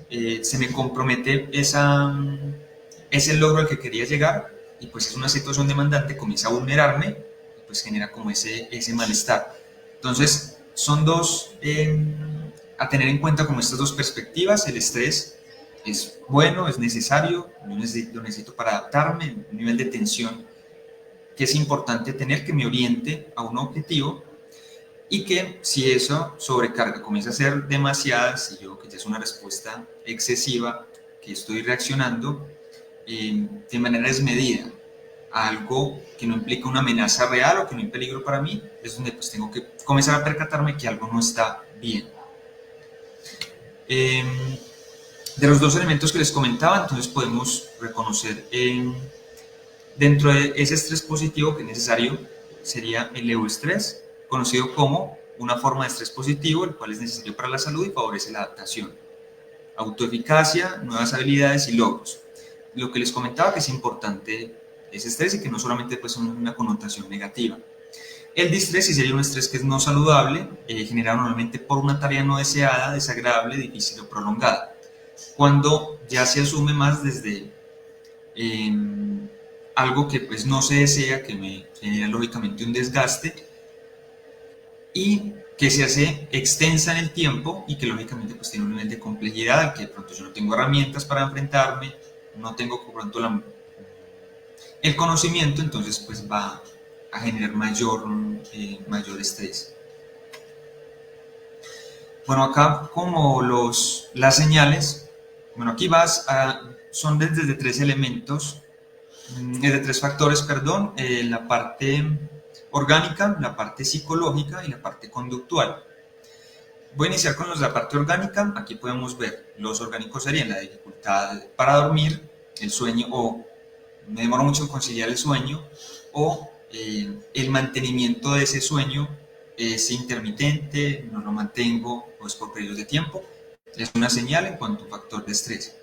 se me compromete ese logro al que quería llegar, y pues es una situación demandante, comienza a vulnerarme, y pues genera como ese malestar. Entonces son dos, a tener en cuenta como estas dos perspectivas. El estrés es bueno, es necesario, lo necesito para adaptarme, un nivel de tensión que es importante tener, que me oriente a un objetivo, y que si eso sobrecarga comienza a ser demasiada, si yo que ya es una respuesta excesiva, que estoy reaccionando de manera desmedida a algo que no implica una amenaza real o que no hay peligro para mí, es donde pues tengo que comenzar a percatarme que algo no está bien. De los dos elementos que les comentaba, entonces podemos reconocer dentro de ese estrés positivo que es necesario sería el euestrés, conocido como una forma de estrés positivo, el cual es necesario para la salud y favorece la adaptación, autoeficacia, nuevas habilidades y logros. Lo que les comentaba, que es importante ese estrés y que no solamente pues una connotación negativa. El distrés sí sería un estrés que es no saludable, generado normalmente por una tarea no deseada, desagradable, difícil o prolongada. Cuando ya se asume más desde algo que pues no se desea, que me genera lógicamente un desgaste y que se hace extensa en el tiempo y que lógicamente pues tiene un nivel de complejidad, que de pronto yo no tengo herramientas para enfrentarme, no tengo por pronto el conocimiento, entonces pues va a generar mayor estrés. Bueno, acá como las señales, bueno, aquí son desde tres elementos, desde tres factores, perdón, la parte orgánica, la parte psicológica y la parte conductual. Voy a iniciar con los de la parte orgánica. Aquí podemos ver, los orgánicos serían la dificultad para dormir, el sueño, o me demoro mucho en conciliar el sueño, o el mantenimiento de ese sueño es intermitente, no lo mantengo pues, por periodos de tiempo. Es una señal en cuanto a factor de estrés.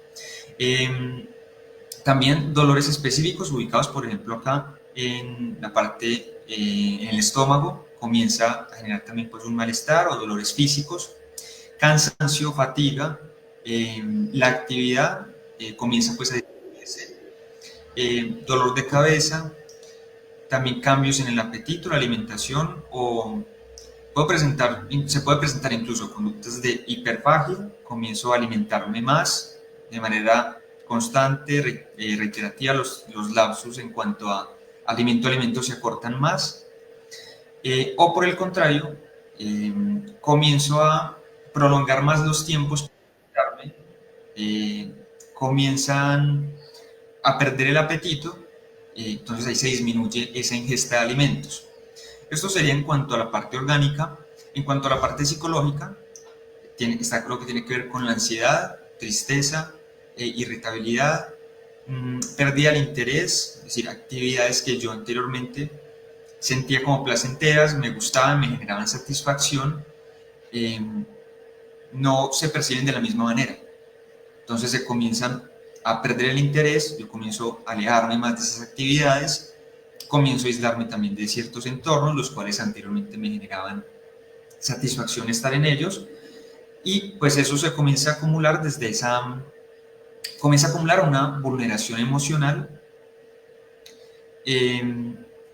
También dolores específicos ubicados, por ejemplo, acá en la parte, en el estómago, comienza a generar también pues, un malestar o dolores físicos, cansancio, fatiga, la actividad comienza pues, a disminuirse, dolor de cabeza, también cambios en el apetito, la alimentación, o se puede presentar incluso conductas de hiperfagia, comienzo a alimentarme más de manera constante, reiterativa, los lapsos en cuanto a alimento se acortan más, o por el contrario, comienzo a prolongar más los tiempos, comienzan a perder el apetito, entonces ahí se disminuye esa ingesta de alimentos. Esto sería en cuanto a la parte orgánica. En cuanto a la parte psicológica, está lo que tiene que ver con la ansiedad, tristeza, irritabilidad, pérdida del interés, es decir, actividades que yo anteriormente sentía como placenteras, me gustaban, me generaban satisfacción, no se perciben de la misma manera. Entonces se comienzan a perder el interés, yo comienzo a alejarme más de esas actividades, comienzo a aislarme también de ciertos entornos, los cuales anteriormente me generaban satisfacción estar en ellos, y pues eso se comienza a acumular comienza a acumular una vulneración emocional.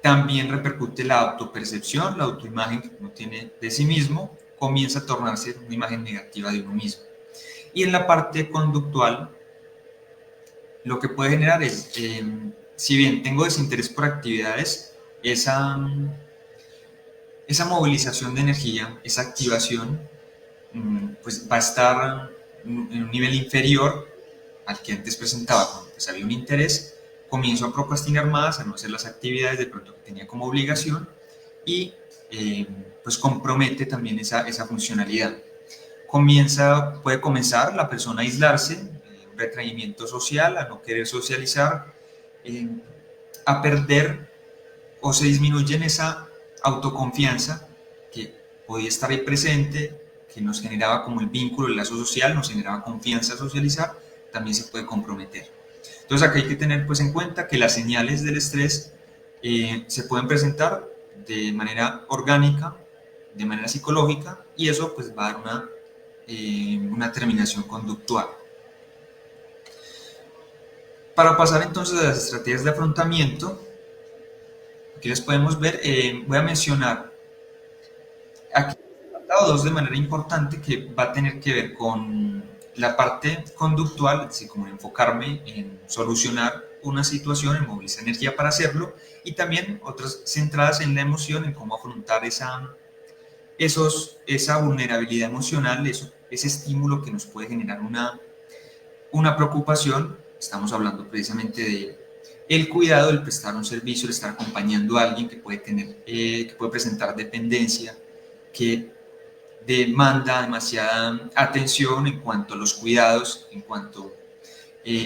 También repercute la autopercepción, la autoimagen que uno tiene de sí mismo, comienza a tornarse una imagen negativa de uno mismo. Y en la parte conductual, lo que puede generar es, si bien tengo desinterés por actividades, esa movilización de energía, esa activación, pues va a estar en un nivel inferior al que antes presentaba. Cuando pues había un interés, comienzo a procrastinar más, a no hacer las actividades de pronto que tenía como obligación, y pues compromete también esa funcionalidad. Puede comenzar la persona a aislarse, un retraimiento social, a no querer socializar, a perder o se disminuye en esa autoconfianza que podía estar ahí presente, que nos generaba como el vínculo, el lazo social, nos generaba confianza a socializar, también se puede comprometer. Entonces acá hay que tener pues en cuenta que las señales del estrés se pueden presentar de manera orgánica, de manera psicológica, y eso pues va a dar una terminación conductual. Para pasar entonces a las estrategias de afrontamiento, aquí les podemos ver, voy a mencionar aquí dos de manera importante que va a tener que ver con la parte conductual, es decir, como enfocarme en solucionar una situación, en movilizar energía para hacerlo, y también otras centradas en la emoción, en cómo afrontar esa vulnerabilidad emocional, ese estímulo que nos puede generar una preocupación. Estamos hablando precisamente de el cuidado, el prestar un servicio, el estar acompañando a alguien que puede presentar dependencia, que demanda demasiada atención en cuanto a los cuidados, en cuanto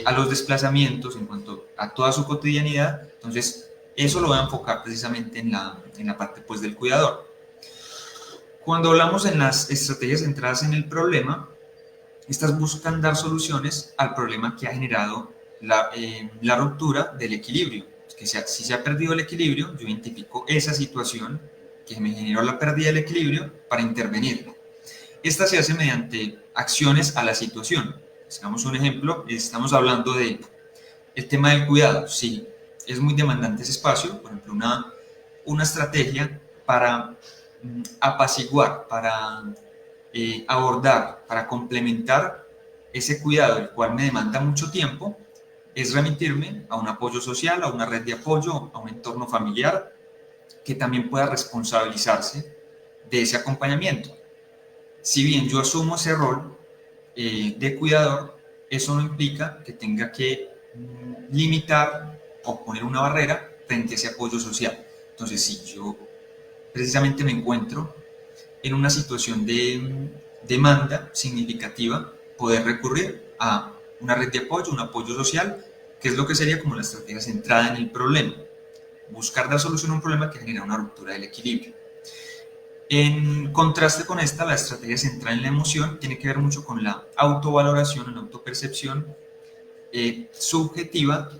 a los desplazamientos, en cuanto a toda su cotidianidad. Entonces, eso lo voy a enfocar precisamente en la parte pues, del cuidador. Cuando hablamos en las estrategias centradas en el problema, estas buscan dar soluciones al problema que ha generado la ruptura del equilibrio. Si se ha perdido el equilibrio, yo identifico esa situación que me generó la pérdida del equilibrio para intervenir. Esta se hace mediante acciones a la situación. Hagamos un ejemplo, estamos hablando del tema del cuidado. Sí, es muy demandante ese espacio, por ejemplo, una estrategia para apaciguar, para abordar, para complementar ese cuidado, el cual me demanda mucho tiempo, es remitirme a un apoyo social, a una red de apoyo, a un entorno familiar que también pueda responsabilizarse de ese acompañamiento. Si bien yo asumo ese rol de cuidador, eso no implica que tenga que limitar o poner una barrera frente a ese apoyo social. Entonces, si yo precisamente me encuentro en una situación de demanda significativa poder recurrir a una red de apoyo, un apoyo social, que es lo que sería como la estrategia centrada en el problema. Buscar dar solución a un problema que genera una ruptura del equilibrio. En contraste con esta, la estrategia centrada en la emoción tiene que ver mucho con la autovaloración, la autopercepción subjetiva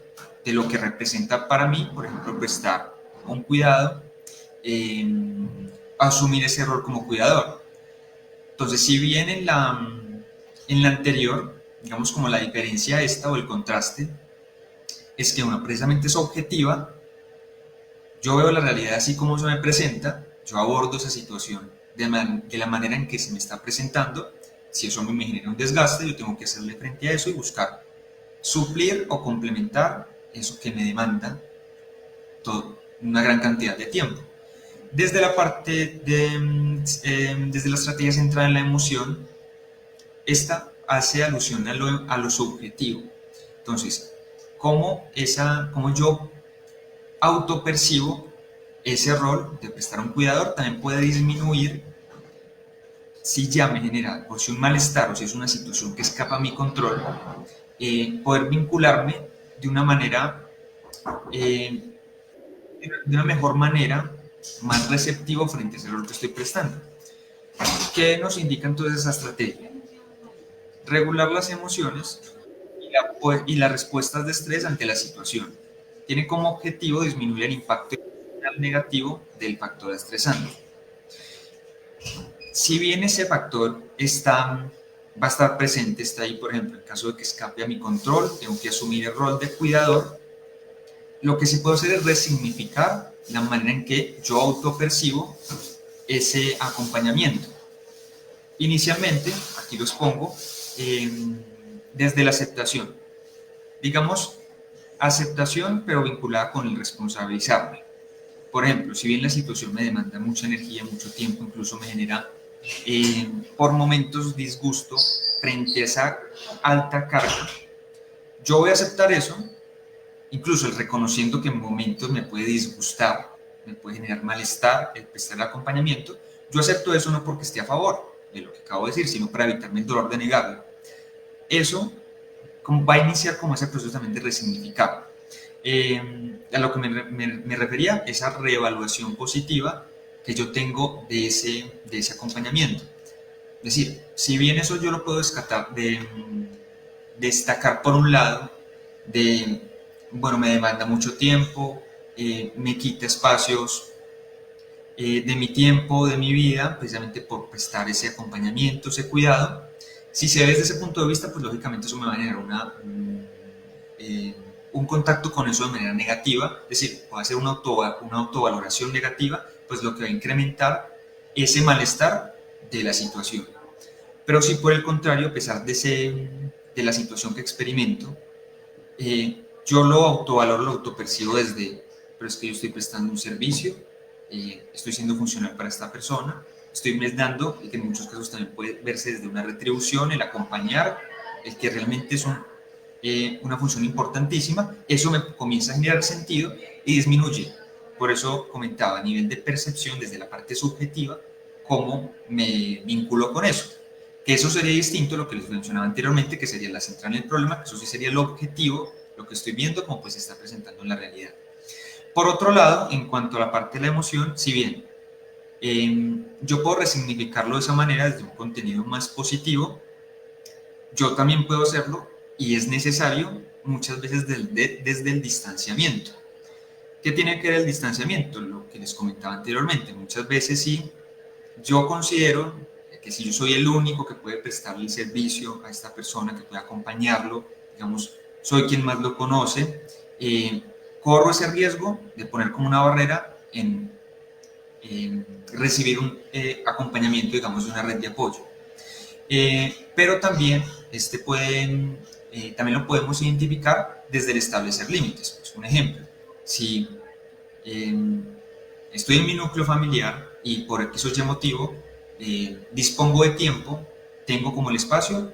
de lo que representa para mí, por ejemplo, prestar un cuidado, asumir ese rol como cuidador. Entonces, si bien en la anterior, digamos como la diferencia esta o el contraste, es que una precisamente es objetiva, yo veo la realidad así como se me presenta, yo abordo esa situación de la manera en que se me está presentando. Si eso me genera un desgaste, yo tengo que hacerle frente a eso y buscar suplir o complementar eso que me demanda una gran cantidad de tiempo. Desde la parte desde la estrategia centrada en la emoción, esta hace alusión a lo subjetivo. Entonces, ¿cómo yo autopercibo ese rol de prestar un cuidador? También puede disminuir si ya me genera por si un malestar o si es una situación que escapa a mi control, poder vincularme de una manera, de una mejor manera, más receptivo frente a ese rol que estoy prestando. ¿Qué nos indica entonces esa estrategia? Regular las emociones y las respuestas de estrés ante la situación. Tiene como objetivo disminuir el impacto negativo del factor estresante. Si bien ese factor va a estar presente, está ahí, por ejemplo, en caso de que escape a mi control, tengo que asumir el rol de cuidador, lo que sí puedo hacer es resignificar la manera en que yo autopercibo ese acompañamiento. Inicialmente, aquí los pongo, desde la aceptación. Digamos, aceptación, pero vinculada con el responsabilizarme. Por ejemplo, si bien la situación me demanda mucha energía, mucho tiempo, incluso me genera por momentos disgusto frente a esa alta carga, yo voy a aceptar eso, incluso el reconociendo que en momentos me puede disgustar, me puede generar malestar el prestar el acompañamiento. Yo acepto eso no porque esté a favor de lo que acabo de decir, sino para evitarme el dolor de negarlo. Eso va a iniciar como ese proceso también de resignificar. A lo que me refería, esa reevaluación positiva que yo tengo de ese acompañamiento. Es decir, si bien eso yo lo puedo destacar por un lado, bueno, me demanda mucho tiempo, me quita espacios de mi tiempo, de mi vida, precisamente por prestar ese acompañamiento, ese cuidado. Si se ve desde ese punto de vista, pues lógicamente eso me va a generar un contacto con eso de manera negativa, es decir, puede ser una autovaloración negativa, pues lo que va a incrementar ese malestar de la situación. Pero si por el contrario, a pesar de la situación que experimento, yo lo autovaloro, lo autopercibo pero es que yo estoy prestando un servicio, estoy siendo funcional para esta persona, estoy dando, y que en muchos casos también puede verse desde una retribución, el acompañar, el que realmente es una función importantísima, eso me comienza a generar sentido y disminuye. Por eso comentaba a nivel de percepción, desde la parte subjetiva, cómo me vinculo con eso. Que eso sería distinto a lo que les mencionaba anteriormente, que sería la central en el problema, que eso sí sería el objetivo, lo que estoy viendo como pues se está presentando en la realidad. Por otro lado, en cuanto a la parte de la emoción, si bien yo puedo resignificarlo de esa manera desde un contenido más positivo, yo también puedo hacerlo y es necesario muchas veces desde el distanciamiento. ¿Qué tiene que ver el distanciamiento? Lo que les comentaba anteriormente. Muchas veces sí, yo considero que si yo soy el único que puede prestarle el servicio a esta persona, que puede acompañarlo, digamos, soy quien más lo conoce, corro ese riesgo de poner como una barrera en recibir un acompañamiento, digamos, de una red de apoyo. Pero también también lo podemos identificar desde el establecer límites. Pues, un ejemplo, si estoy en mi núcleo familiar y por X o Y motivo dispongo de tiempo, tengo como el espacio,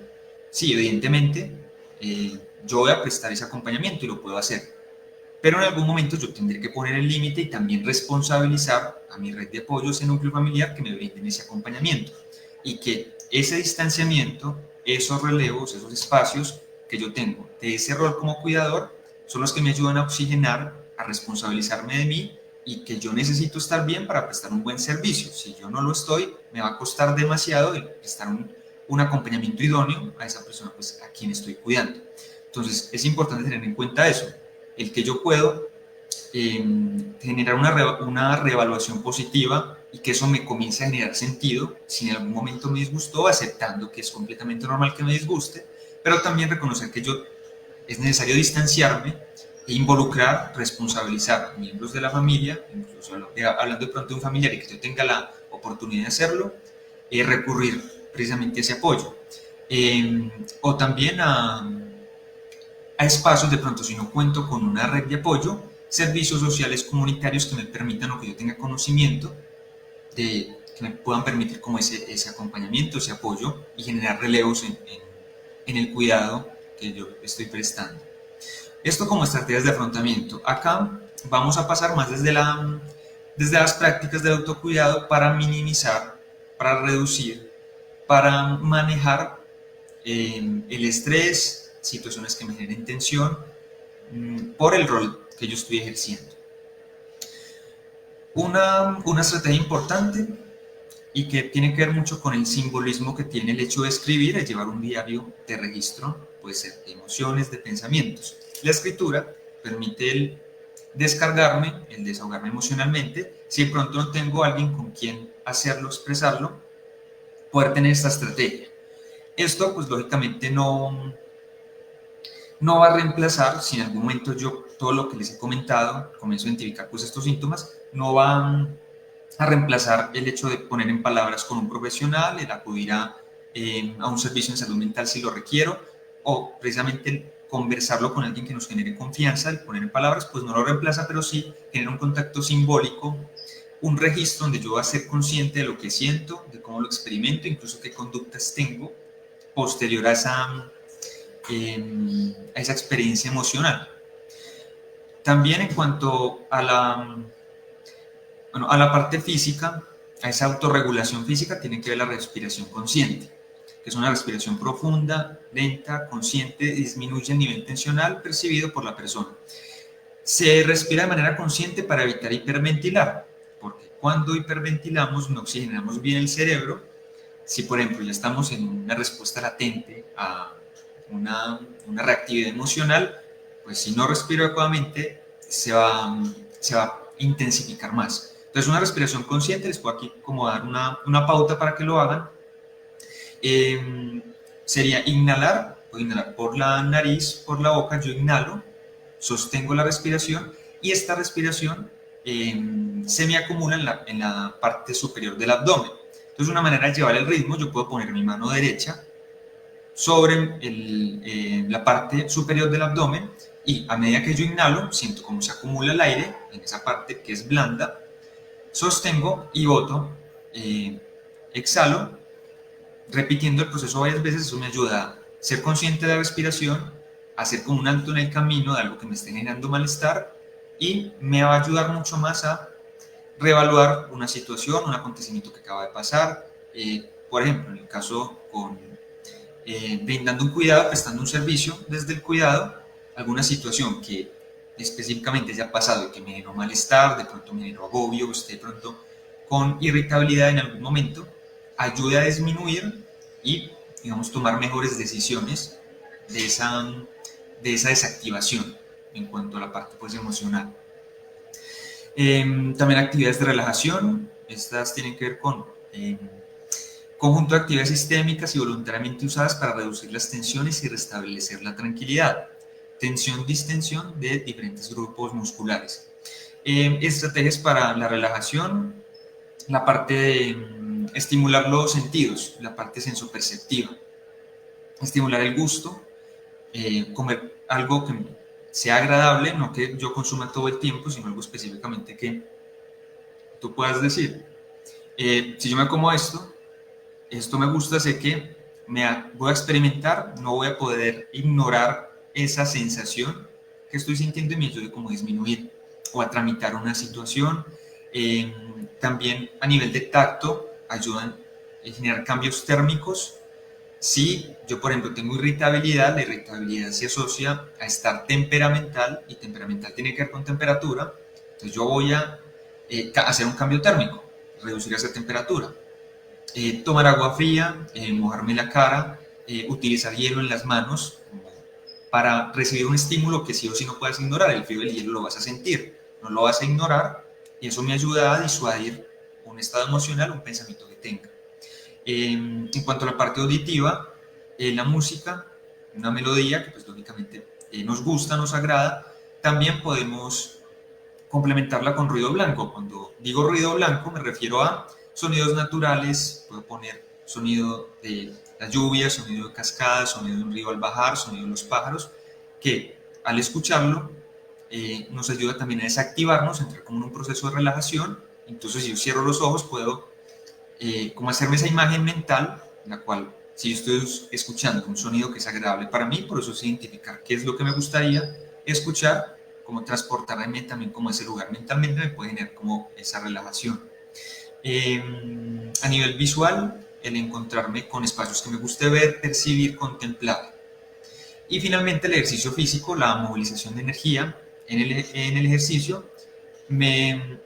sí, evidentemente yo voy a prestar ese acompañamiento y lo puedo hacer. Pero en algún momento yo tendré que poner el límite y también responsabilizar a mi red de apoyo, ese núcleo familiar, que me brinden ese acompañamiento. Y que ese distanciamiento, esos relevos, esos espacios que yo tengo de ese rol como cuidador, son los que me ayudan a oxigenar, a responsabilizarme de mí y que yo necesito estar bien para prestar un buen servicio. Si yo no lo estoy, me va a costar demasiado el prestar un acompañamiento idóneo a esa persona pues, a quien estoy cuidando. Entonces, es importante tener en cuenta eso, el que yo puedo generar una reevaluación positiva y que eso me comience a generar sentido si en algún momento me disgustó, aceptando que es completamente normal que me disguste, pero también reconocer que es necesario distanciarme e involucrar, responsabilizar a miembros de la familia, incluso hablando de pronto de un familiar y que yo tenga la oportunidad de hacerlo, recurrir precisamente a ese apoyo. O también a espacios, de pronto si no cuento con una red de apoyo, servicios sociales comunitarios que me permitan o que yo tenga conocimiento, que me puedan permitir como ese acompañamiento, ese apoyo y generar relevos en el cuidado que yo estoy prestando. Esto como estrategias de afrontamiento. Acá vamos a pasar más desde las prácticas de autocuidado para minimizar, para reducir, para manejar el estrés, situaciones que me generen tensión por el rol que yo estoy ejerciendo. Una estrategia importante y que tiene que ver mucho con el simbolismo que tiene el hecho de escribir es llevar un diario de registro, puede ser de emociones, de pensamientos. La escritura permite el descargarme, el desahogarme emocionalmente. Si de pronto no tengo a alguien con quien hacerlo, expresarlo, poder tener esta estrategia. Esto, pues lógicamente no va a reemplazar, si en algún momento yo todo lo que les he comentado, comienzo a identificar pues estos síntomas, no va a reemplazar el hecho de poner en palabras con un profesional, el acudir a un servicio en salud mental si lo requiero, o precisamente el conversarlo con alguien que nos genere confianza, el poner en palabras, pues no lo reemplaza, pero sí genera un contacto simbólico, un registro donde yo voy a ser consciente de lo que siento, de cómo lo experimento, incluso qué conductas tengo posterior a esa experiencia emocional. También en cuanto a la parte física, a esa autorregulación física, tiene que ver la respiración consciente, que es una respiración profunda, lenta, consciente, disminuye el nivel tensional percibido por la persona. Se respira de manera consciente para evitar hiperventilar, porque cuando hiperventilamos no oxigenamos bien el cerebro. Si, por ejemplo, ya estamos en una respuesta latente a una reactividad emocional, pues si no respiro adecuadamente, se va a intensificar más. Entonces, una respiración consciente, les puedo aquí como dar una pauta para que lo hagan. Sería inhalar, puedo inhalar por la nariz, por la boca, yo inhalo, sostengo la respiración y esta respiración se me acumula en la parte superior del abdomen. Entonces, una manera de llevar el ritmo, yo puedo poner mi mano derecha sobre la parte superior del abdomen y a medida que yo inhalo, siento cómo se acumula el aire en esa parte que es blanda, sostengo y boto, exhalo, repitiendo el proceso varias veces. Eso me ayuda a ser consciente de la respiración, a hacer como un alto en el camino de algo que me esté generando malestar y me va a ayudar mucho más a reevaluar una situación, un acontecimiento que acaba de pasar. Por ejemplo, en el caso con brindando un cuidado, prestando un servicio desde el cuidado, alguna situación que específicamente ya ha pasado y que me generó malestar, de pronto me generó agobio, esté de pronto con irritabilidad en algún momento, ayuda a disminuir y, digamos, tomar mejores decisiones de esa desactivación en cuanto a la parte pues, emocional. También actividades de relajación, estas tienen que ver con conjunto de actividades sistémicas y voluntariamente usadas para reducir las tensiones y restablecer la tranquilidad. Tensión, distensión de diferentes grupos musculares. Estrategias para la relajación, la parte de estimular los sentidos, la parte sensoperceptiva, estimular el gusto, comer algo que sea agradable, no que yo consuma todo el tiempo, sino algo específicamente que tú puedas decir, si yo me como esto me gusta, sé que voy a experimentar, no voy a poder ignorar esa sensación que estoy sintiendo y me ayude como a disminuir o a tramitar una situación. También a nivel de tacto ayudan generar cambios térmicos. Si yo, por ejemplo, tengo irritabilidad, la irritabilidad se asocia a estar temperamental y temperamental tiene que ver con temperatura, entonces yo voy a hacer un cambio térmico, reducir esa temperatura. Tomar agua fría, mojarme la cara, utilizar hielo en las manos para recibir un estímulo que sí o sí no puedes ignorar. El frío del hielo lo vas a sentir, no lo vas a ignorar y eso me ayuda a disuadir un estado emocional, un pensamiento que tenga. En cuanto a la parte auditiva, la música, una melodía que pues lógicamente nos gusta, nos agrada, también podemos complementarla con ruido blanco. Cuando digo ruido blanco me refiero a sonidos naturales, puedo poner sonido de la lluvia, sonido de cascadas, sonido de un río al bajar, sonido de los pájaros, que al escucharlo nos ayuda también a desactivarnos, entrar como en un proceso de relajación. Entonces si yo cierro los ojos puedo como hacerme esa imagen mental, la cual si yo estoy escuchando un sonido que es agradable para mí, por eso es identificar qué es lo que me gustaría escuchar, como transportarme también como a ese lugar. Mentalmente me puede generar como esa relajación. A nivel visual, el encontrarme con espacios que me guste ver, percibir, contemplar. Y finalmente el ejercicio físico, la movilización de energía en el ejercicio me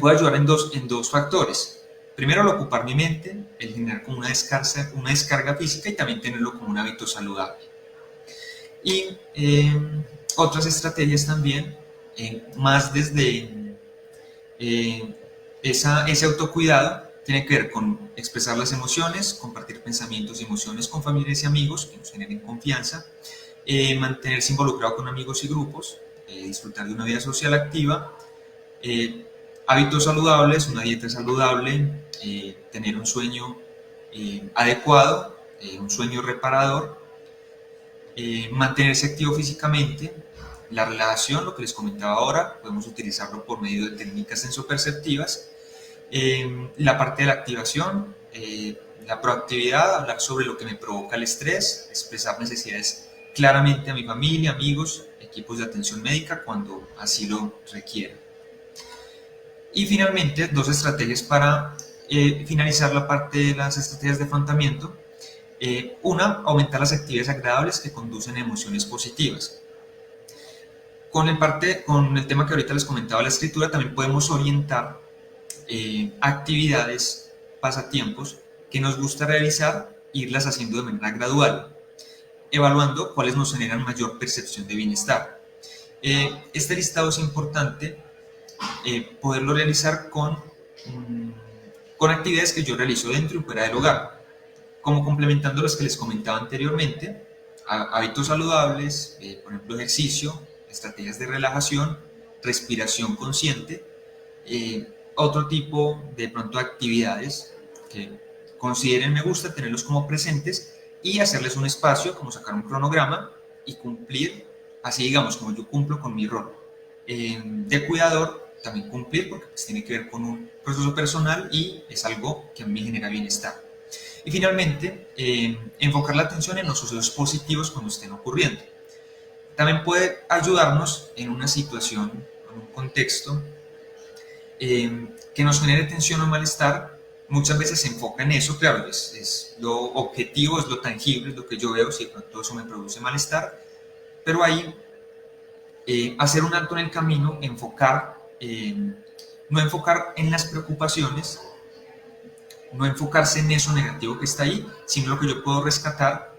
puede ayudar en dos factores. Primero, el ocupar mi mente, el generar como una descarga física y también tenerlo como un hábito saludable. Y otras estrategias también, más desde ese autocuidado, tiene que ver con expresar las emociones, compartir pensamientos y emociones con familiares y amigos que nos generen confianza, mantenerse involucrado con amigos y grupos, disfrutar de una vida social activa, hábitos saludables, una dieta saludable, tener un sueño adecuado, un sueño reparador, mantenerse activo físicamente, la relajación, lo que les comentaba ahora, podemos utilizarlo por medio de técnicas sensoperceptivas, la parte de la activación, la proactividad, hablar sobre lo que me provoca el estrés, expresar necesidades claramente a mi familia, amigos, equipos de atención médica cuando así lo requieran. Y finalmente, dos estrategias para finalizar la parte de las estrategias de afrontamiento. Una, aumentar las actividades agradables que conducen a emociones positivas. Con el tema que ahorita les comentaba, la escritura, también podemos orientar actividades, pasatiempos que nos gusta realizar, irlas haciendo de manera gradual, evaluando cuáles nos generan mayor percepción de bienestar. Este listado es importante poderlo realizar con actividades que yo realizo dentro y fuera del hogar, como complementando las que les comentaba anteriormente, hábitos saludables, por ejemplo ejercicio, estrategias de relajación, respiración consciente, otro tipo de pronto actividades que consideren me gusta, tenerlos como presentes y hacerles un espacio, como sacar un cronograma y cumplir, así digamos, como yo cumplo con mi rol de cuidador, también cumplir porque pues, tiene que ver con un proceso personal y es algo que a mí me genera bienestar. Y finalmente, enfocar la atención en los sucesos positivos cuando estén ocurriendo. También puede ayudarnos en una situación, en un contexto que nos genere tensión o malestar. Muchas veces se enfoca en eso, claro, es lo objetivo, es lo tangible, es lo que yo veo, si de pronto eso me produce malestar, pero ahí hacer un alto en el camino, no enfocar en las preocupaciones, no enfocarse en eso negativo que está ahí, sino lo que yo puedo rescatar,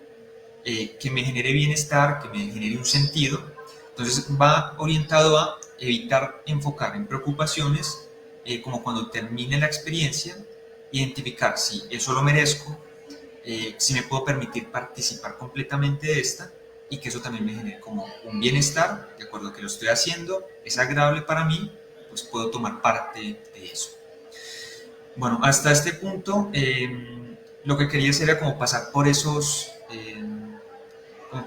que me genere bienestar, que me genere un sentido. Entonces va orientado a evitar enfocar en preocupaciones, como cuando termine la experiencia, identificar si eso lo merezco, si me puedo permitir participar completamente de esta y que eso también me genere como un bienestar, de acuerdo a que lo estoy haciendo, es agradable para mí, pues puedo tomar parte de eso. Bueno, hasta este punto lo que quería hacer era como pasar por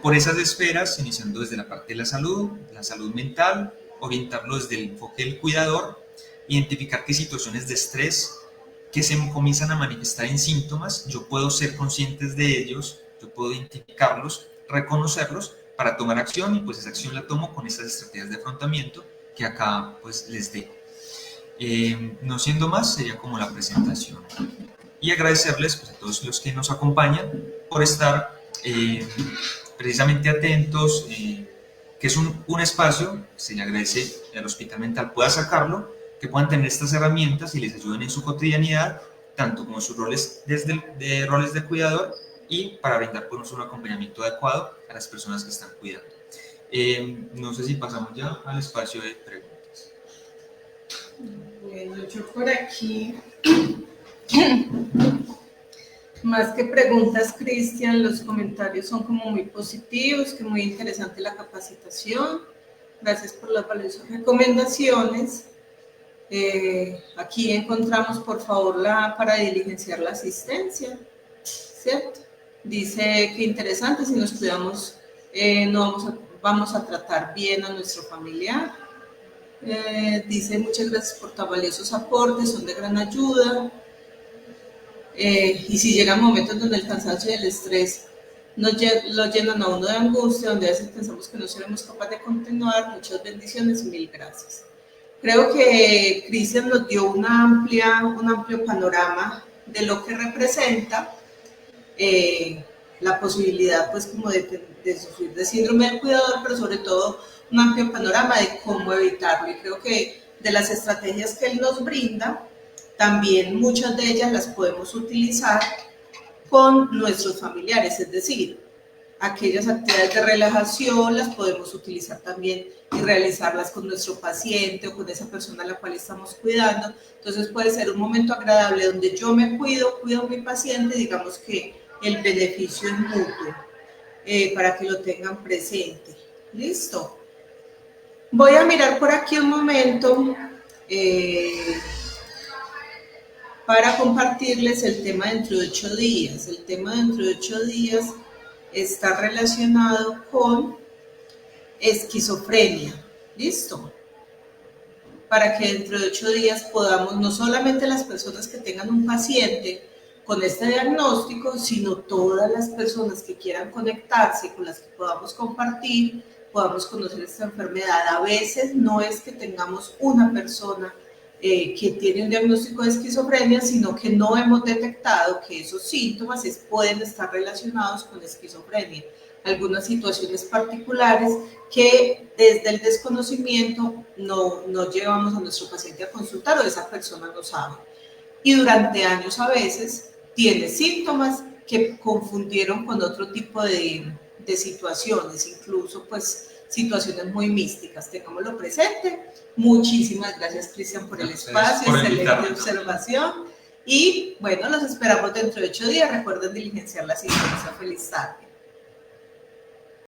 por esas esferas, iniciando desde la parte de la salud mental, orientarlo desde el enfoque del cuidador, identificar qué situaciones de estrés que se comienzan a manifestar en síntomas, yo puedo ser consciente de ellos, yo puedo identificarlos, reconocerlos para tomar acción y pues esa acción la tomo con estas estrategias de afrontamiento que acá pues les dejo. No siendo más, sería como la presentación. y agradecerles pues, a todos los que nos acompañan por estar precisamente atentos, que es un espacio, se le agradece al Hospital Mental pueda sacarlo, que puedan tener estas herramientas y les ayuden en su cotidianidad, tanto como sus roles de roles de cuidador y para brindar pues, un acompañamiento adecuado a las personas que están cuidando. No sé si pasamos ya al espacio de preguntas. Bueno, yo por aquí, más que preguntas, Cristian, los comentarios son como muy positivos, que muy interesante la capacitación. Gracias por las valiosas recomendaciones. Aquí encontramos, por favor, para diligenciar la asistencia, ¿cierto? Dice que interesante, si nos cuidamos, vamos a tratar bien a nuestro familiar. Dice muchas gracias por tan valiosos aportes, son de gran ayuda. Y si llegan momentos donde el cansancio y el estrés lo llenan a uno de angustia, donde a veces pensamos que no seremos capaces de continuar, muchas bendiciones y mil gracias. Creo que Cristian nos dio un amplio panorama de lo que representa la posibilidad pues como de sufrir de síndrome del cuidador, pero sobre todo un amplio panorama de cómo evitarlo. Y creo que de las estrategias que él nos brinda, también muchas de ellas las podemos utilizar con nuestros familiares, es decir, aquellas actividades de relajación las podemos utilizar también y realizarlas con nuestro paciente o con esa persona a la cual estamos cuidando. Entonces puede ser un momento agradable donde yo me cuido a mi paciente, digamos que el beneficio es mutuo, para que lo tengan presente. ¿Listo? Voy a mirar por aquí un momento para compartirles el tema dentro de 8 días. El tema dentro de 8 días está relacionado con esquizofrenia. ¿Listo? Para que dentro de 8 días podamos, no solamente las personas que tengan un paciente con este diagnóstico, sino todas las personas que quieran conectarse, con las que podamos compartir, podamos conocer esta enfermedad. A veces no es que tengamos una persona que tiene un diagnóstico de esquizofrenia, sino que no hemos detectado que esos síntomas pueden estar relacionados con esquizofrenia. Algunas situaciones particulares que desde el desconocimiento no llevamos a nuestro paciente a consultar o esa persona no sabe. Y durante años a veces tiene síntomas que confundieron con otro tipo de situaciones, incluso pues situaciones muy místicas. Tengámoslo presente. Muchísimas gracias, Cristian, por el espacio, excelente observación. Y bueno, los esperamos dentro de 8 días. Recuerden diligenciar la asistencia. Feliz tarde.